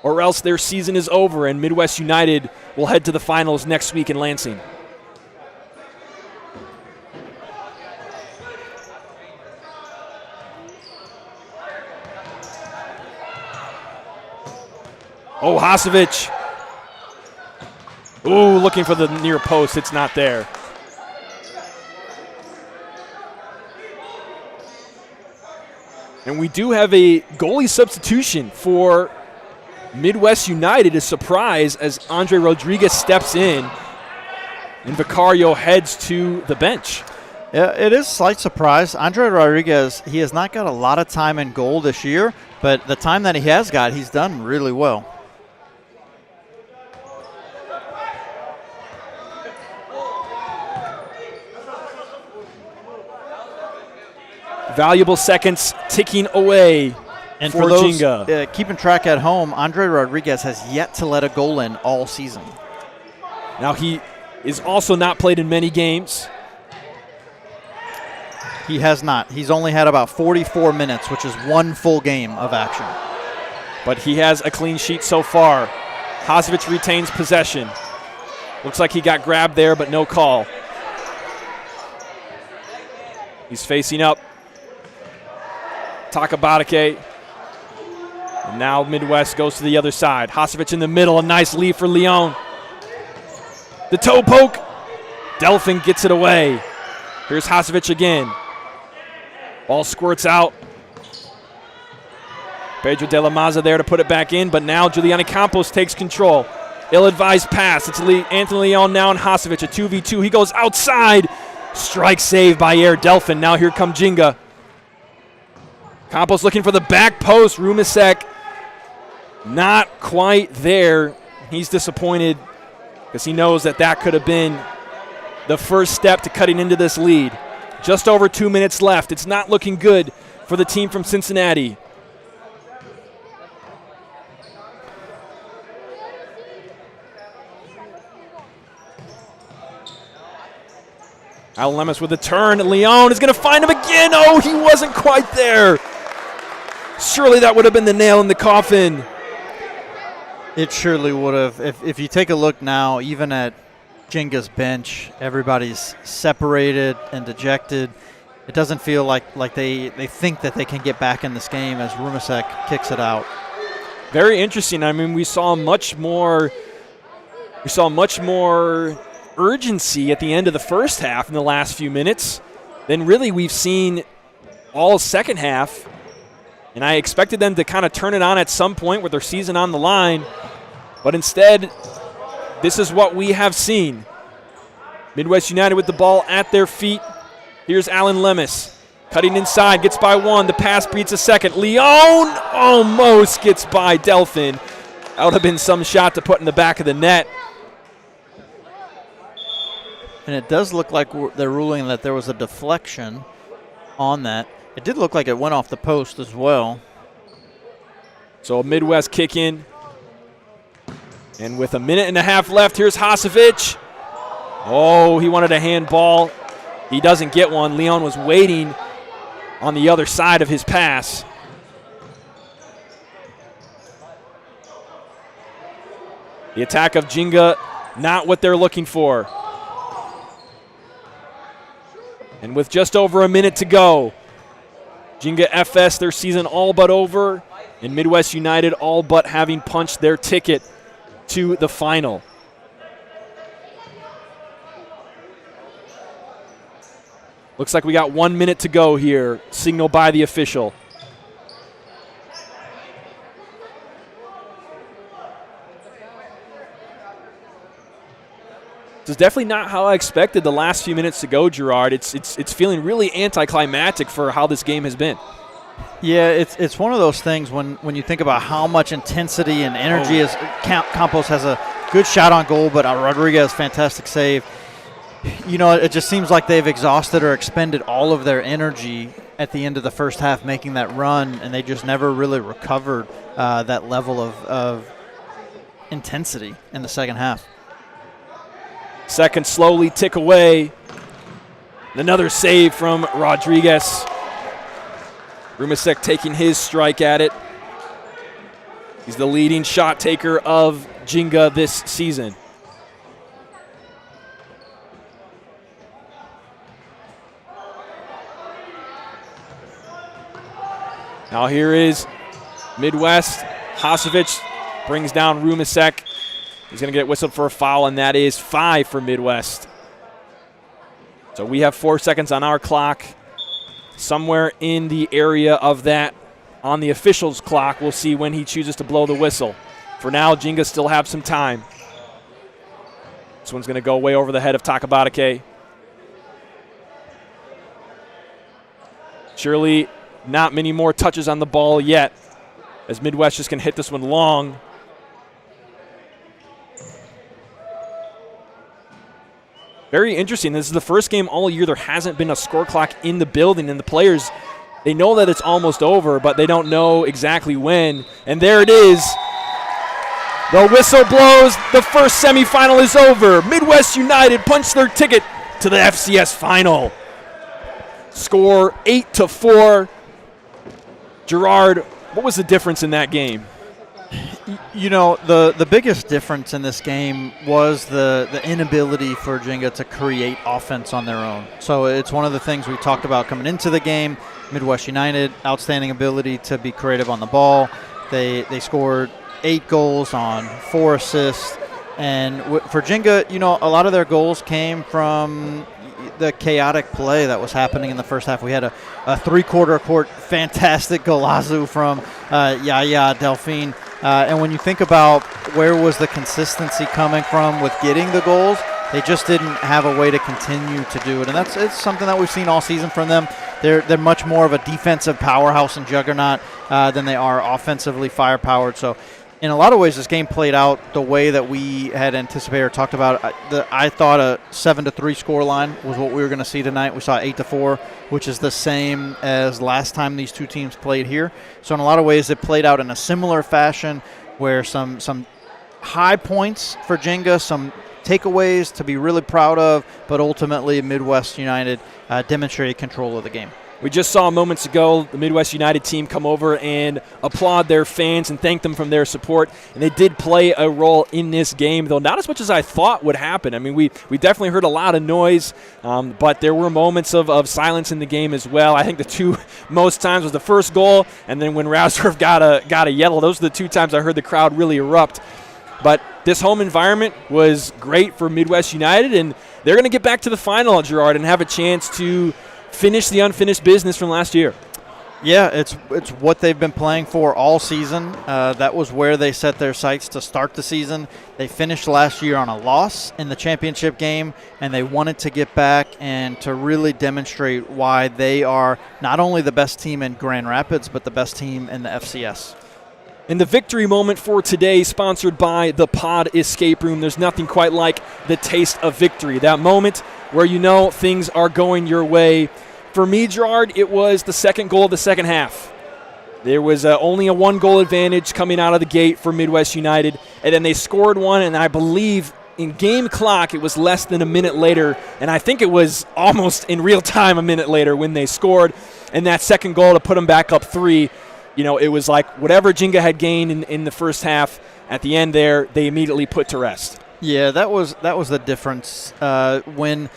or else their season is over, and Midwest United will head to the finals next week in Lansing. Oh, Hasevich. Ooh, looking for the near post. It's not there. And we do have a goalie substitution for Midwest United, a surprise as Andre Rodriguez steps in and Vicario heads to the bench. Yeah, it is a slight surprise. Andre Rodriguez, he has not got a lot of time in goal this year, but the time that he has got, he's done really well. Valuable seconds ticking away. And for those Jinga. Keeping track at home, Andre Rodriguez has yet to let a goal in all season. Now he is also not played in many games. He has not. He's only had about 44 minutes, which is 1 full game of action. But he has a clean sheet so far. Hasevich retains possession. Looks like he got grabbed there, but no call. He's facing up. Takabatake. And now Midwest goes to the other side. Hasevich in the middle, a nice lead for Leon. The toe poke. Delphin gets it away. Here's Hasevich again. Ball squirts out. Pedro de la Maza there to put it back in, but now Giuliani Campos takes control. Ill-advised pass. It's Anthony Leon now and Hasevich, a 2v2. He goes outside. Strike save by Air Delphin. Now here come Jinga. Campos looking for the back post. Rumisek not quite there. He's disappointed because he knows that could have been the first step to cutting into this lead. Just over 2 minutes left. It's not looking good for the team from Cincinnati. Al Lemus with a turn. Leon is going to find him again. Oh, he wasn't quite there. Surely that would have been the nail in the coffin. It surely would have. If you take a look now, even at Jenga's bench. Everybody's separated and dejected. It doesn't feel like they think that they can get back in this game as Rumasek kicks it out. Very interesting. I mean, we saw much more urgency at the end of the first half in the last few minutes than really we've seen all second half. And I expected them to kind of turn it on at some point with their season on the line. But instead, this is what we have seen. Midwest United with the ball at their feet. Here's Alan Lemus. Cutting inside, gets by one. The pass beats a second. Leon almost gets by Delphin. That would have been some shot to put in the back of the net. And it does look like they're ruling that there was a deflection on that. It did look like it went off the post as well. So a Midwest kick in. And with a minute and a half left, here's Hasevic. Oh, he wanted a handball. He doesn't get one. Leon was waiting on the other side of his pass. The attack of Jinga, not what they're looking for. And with just over a minute to go, Jinga FS, their season all but over, and Midwest United all but having punched their ticket to the final. Looks like we got 1 minute to go here, signal by the official. This is definitely not how I expected the last few minutes to go, Gerard. It's feeling really anticlimactic for how this game has been. Yeah, it's one of those things when you think about how much intensity and energy is. Campos has a good shot on goal, but Rodriguez, fantastic save. You know, it just seems like they've exhausted or expended all of their energy at the end of the first half making that run, and they just never really recovered that level of intensity in the second half. Seconds slowly tick away. Another save from Rodriguez. Rumasek taking his strike at it. He's the leading shot taker of Jinga this season. Now here is Midwest. Hasevic brings down Rumasek. He's going to get whistled for a foul, and that is 5 for Midwest. So we have 4 seconds on our clock. Somewhere in the area of that on the official's clock, we'll see when he chooses to blow the whistle. For now, Jinga still have some time. This one's going to go way over the head of Takabatake. Surely not many more touches on the ball yet, as Midwest just can hit this one long. Very interesting. This is the first game all year there hasn't been a score clock in the building, and the players, they know that it's almost over, but they don't know exactly when. And there it is. The whistle blows. The first semifinal is over. Midwest United punched their ticket to the FCS final. Score 8-4. Gerard, what was the difference in that game? You know, the biggest difference in this game was the inability for Jinga to create offense on their own. So it's one of the things we talked about coming into the game. Midwest United, outstanding ability to be creative on the ball. They scored 8 goals on 4 assists. And for Jinga, you know, a lot of their goals came from the chaotic play that was happening in the first half. We had a three-quarter court fantastic golazo from Yaya Delphine. And when you think about where was the consistency coming from with getting the goals, they just didn't have a way to continue to do it. And it's something that we've seen all season from them. They're much more of a defensive powerhouse and juggernaut than they are offensively firepowered. So in a lot of ways, this game played out the way that we had anticipated or talked about. I thought a 7-3 scoreline was what we were going to see tonight. We saw 8-4, which is the same as last time these two teams played here. So in a lot of ways, it played out in a similar fashion where some high points for Jinga, some takeaways to be really proud of, but ultimately Midwest United demonstrated control of the game. We just saw moments ago the Midwest United team come over and applaud their fans and thank them for their support. And they did play a role in this game, though not as much as I thought would happen. I mean, we definitely heard a lot of noise, but there were moments of silence in the game as well. I think the two most times was the first goal, and then when Rausdorf got a yellow. Those are the two times I heard the crowd really erupt. But this home environment was great for Midwest United, and they're going to get back to the final, Gerard, and have a chance to finish the unfinished business from last year. Yeah, it's what they've been playing for all season. That was where they set their sights to start the season. They finished last year on a loss in the championship game, and they wanted to get back and to really demonstrate why they are not only the best team in Grand Rapids, but the best team in the FCS. And the victory moment for today, sponsored by the Pod Escape Room. There's nothing quite like the taste of victory. That moment where you know things are going your way. For me, Gerard, it was the second goal of the second half. There was only a one-goal advantage coming out of the gate for Midwest United, and then they scored one, and I believe in game clock it was less than a minute later, and I think it was almost in real time a minute later when they scored, and that second goal to put them back up 3. You know, it was like whatever Jinga had gained in the first half, at the end there, they immediately put to rest. Yeah, that was the difference. When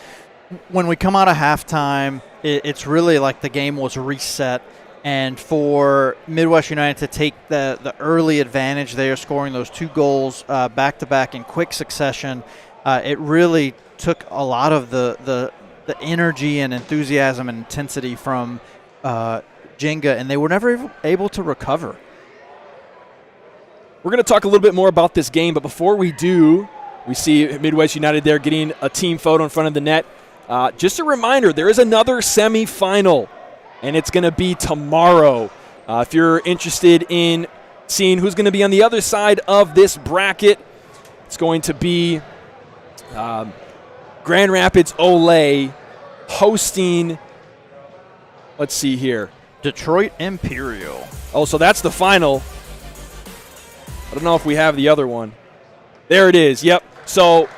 we come out of halftime, it's really like the game was reset. And for Midwest United to take the early advantage there, scoring those 2 goals back-to-back in quick succession, it really took a lot of the energy and enthusiasm and intensity from Jinga, and they were never able to recover. We're going to talk a little bit more about this game, but before we do, we see Midwest United there getting a team photo in front of the net. Just a reminder, there is another semifinal, and it's going to be tomorrow. If you're interested in seeing who's going to be on the other side of this bracket, it's going to be Grand Rapids Olay hosting, let's see here, Detroit Imperial. Oh, so that's the final. I don't know if we have the other one. There it is. Yep. So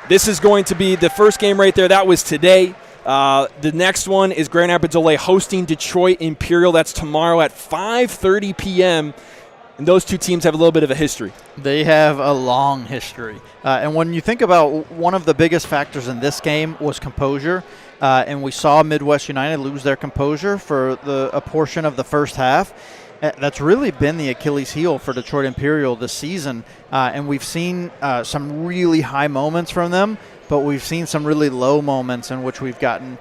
this is going to be the first game right there. That was today. The next one is Grand Rapids Olay hosting Detroit Imperial. That's tomorrow at 5:30 p.m. And those two teams have a little bit of a history. They have a long history. And when you think about one of the biggest factors in this game was composure. And we saw Midwest United lose their composure for a portion of the first half. That's really been the Achilles heel for Detroit Imperial this season. And we've seen some really high moments from them, but we've seen some really low moments in which we've gotten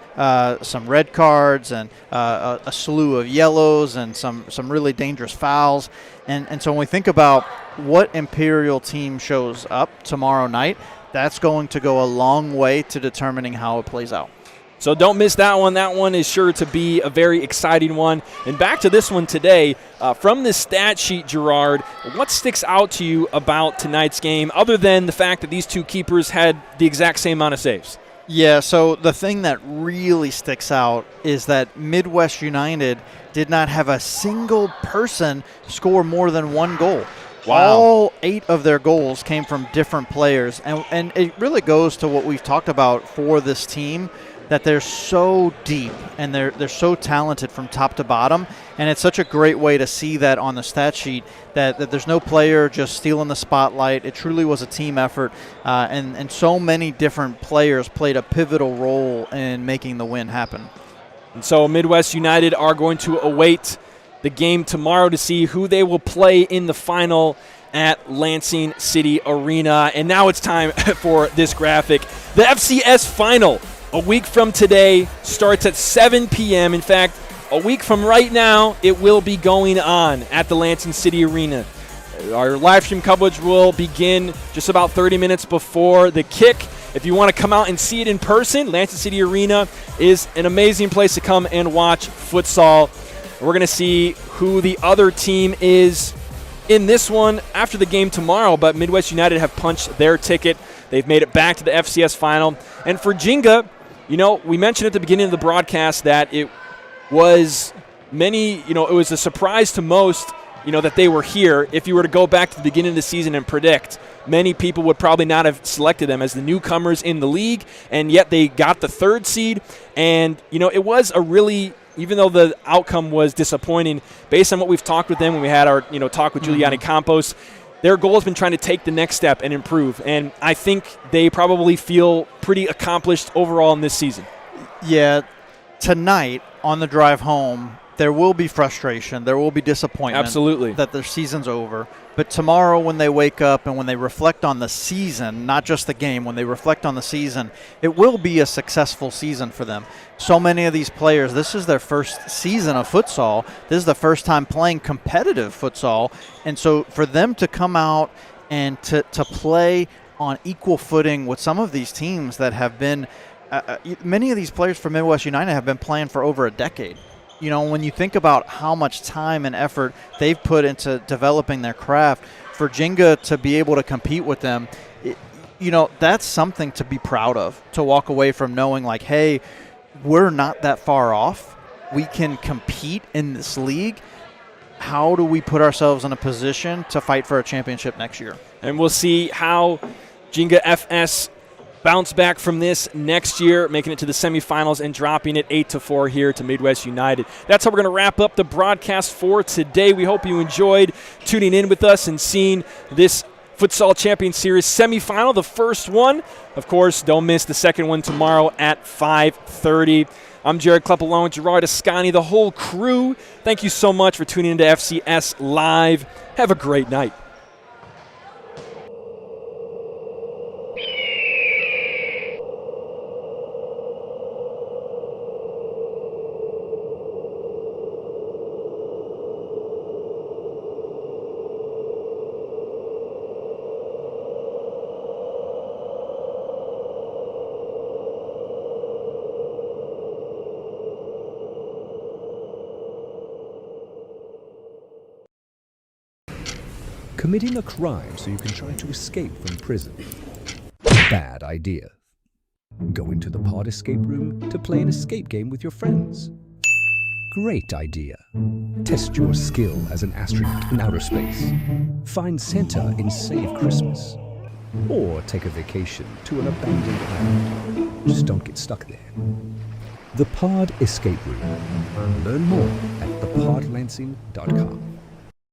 some red cards and a slew of yellows and some really dangerous fouls. And so when we think about what Imperial team shows up tomorrow night, that's going to go a long way to determining how it plays out. So don't miss that one. That one is sure to be a very exciting one. And back to this one today, from the stat sheet, Gerard, what sticks out to you about tonight's game other than the fact that these two keepers had the exact same amount of saves? Yeah, so the thing that really sticks out is that Midwest United did not have a single person score more than 1 goal. Wow. All 8 of their goals came from different players. And it really goes to what we've talked about for this team, that they're so deep and they're so talented from top to bottom, and it's such a great way to see that on the stat sheet that there's no player just stealing the spotlight. It truly was a team effort, and so many different players played a pivotal role in making the win happen. And so Midwest United are going to await the game tomorrow to see who they will play in the final at Lansing City Arena. And now it's time for this graphic. The FCS final, a week from today, starts at 7 p.m. In fact, a week from right now, it will be going on at the Lansing City Arena. Our live stream coverage will begin just about 30 minutes before the kick. If you want to come out and see it in person, Lansing City Arena is an amazing place to come and watch futsal. We're going to see who the other team is in this one after the game tomorrow, but Midwest United have punched their ticket. They've made it back to the FCS final. And for Jinga, you know, we mentioned at the beginning of the broadcast that it was it was a surprise to most that they were here. If you were to go back to the beginning of the season and predict, many people would probably not have selected them as the newcomers in the league, and yet they got the 3rd seed. And, it was a really, even though the outcome was disappointing, based on what we've talked with them when we had our, talk with Giuliani Campos, their goal has been trying to take the next step and improve. And I think they probably feel pretty accomplished overall in this season. Yeah, tonight on the drive home, there will be frustration. There will be disappointment. Absolutely. That their season's over. But tomorrow when they wake up and when they reflect on the season, not just the game, when they reflect on the season, it will be a successful season for them. So many of these players, this is their first season of futsal. This is the first time playing competitive futsal. And so for them to come out and to play on equal footing with some of these teams that have been many of these players from Midwest United have been playing for over a decade. When you think about how much time and effort they've put into developing their craft, for Jenga to be able to compete with them, that's something to be proud of, to walk away from knowing like, hey, we're not that far off. We can compete in this league. How do we put ourselves in a position to fight for a championship next year? And we'll see how Jenga FS bounce back from this next year, making it to the semifinals and dropping it 8-4 here to Midwest United. That's how we're going to wrap up the broadcast for today. We hope you enjoyed tuning in with us and seeing this Futsal Champions Series semifinal, the first one. Of course, don't miss the second one tomorrow at 5:30. I'm Jared Klepp, Gerard Ascani, the whole crew. Thank you so much for tuning into FCS Live. Have a great night. Committing a crime so you can try to escape from prison. Bad idea. Go into the pod escape room to play an escape game with your friends. Great idea. Test your skill as an astronaut in outer space. Find Santa in Save Christmas. Or take a vacation to an abandoned island. Just don't get stuck there. The Pod Escape Room. Learn more at thepodlansing.com.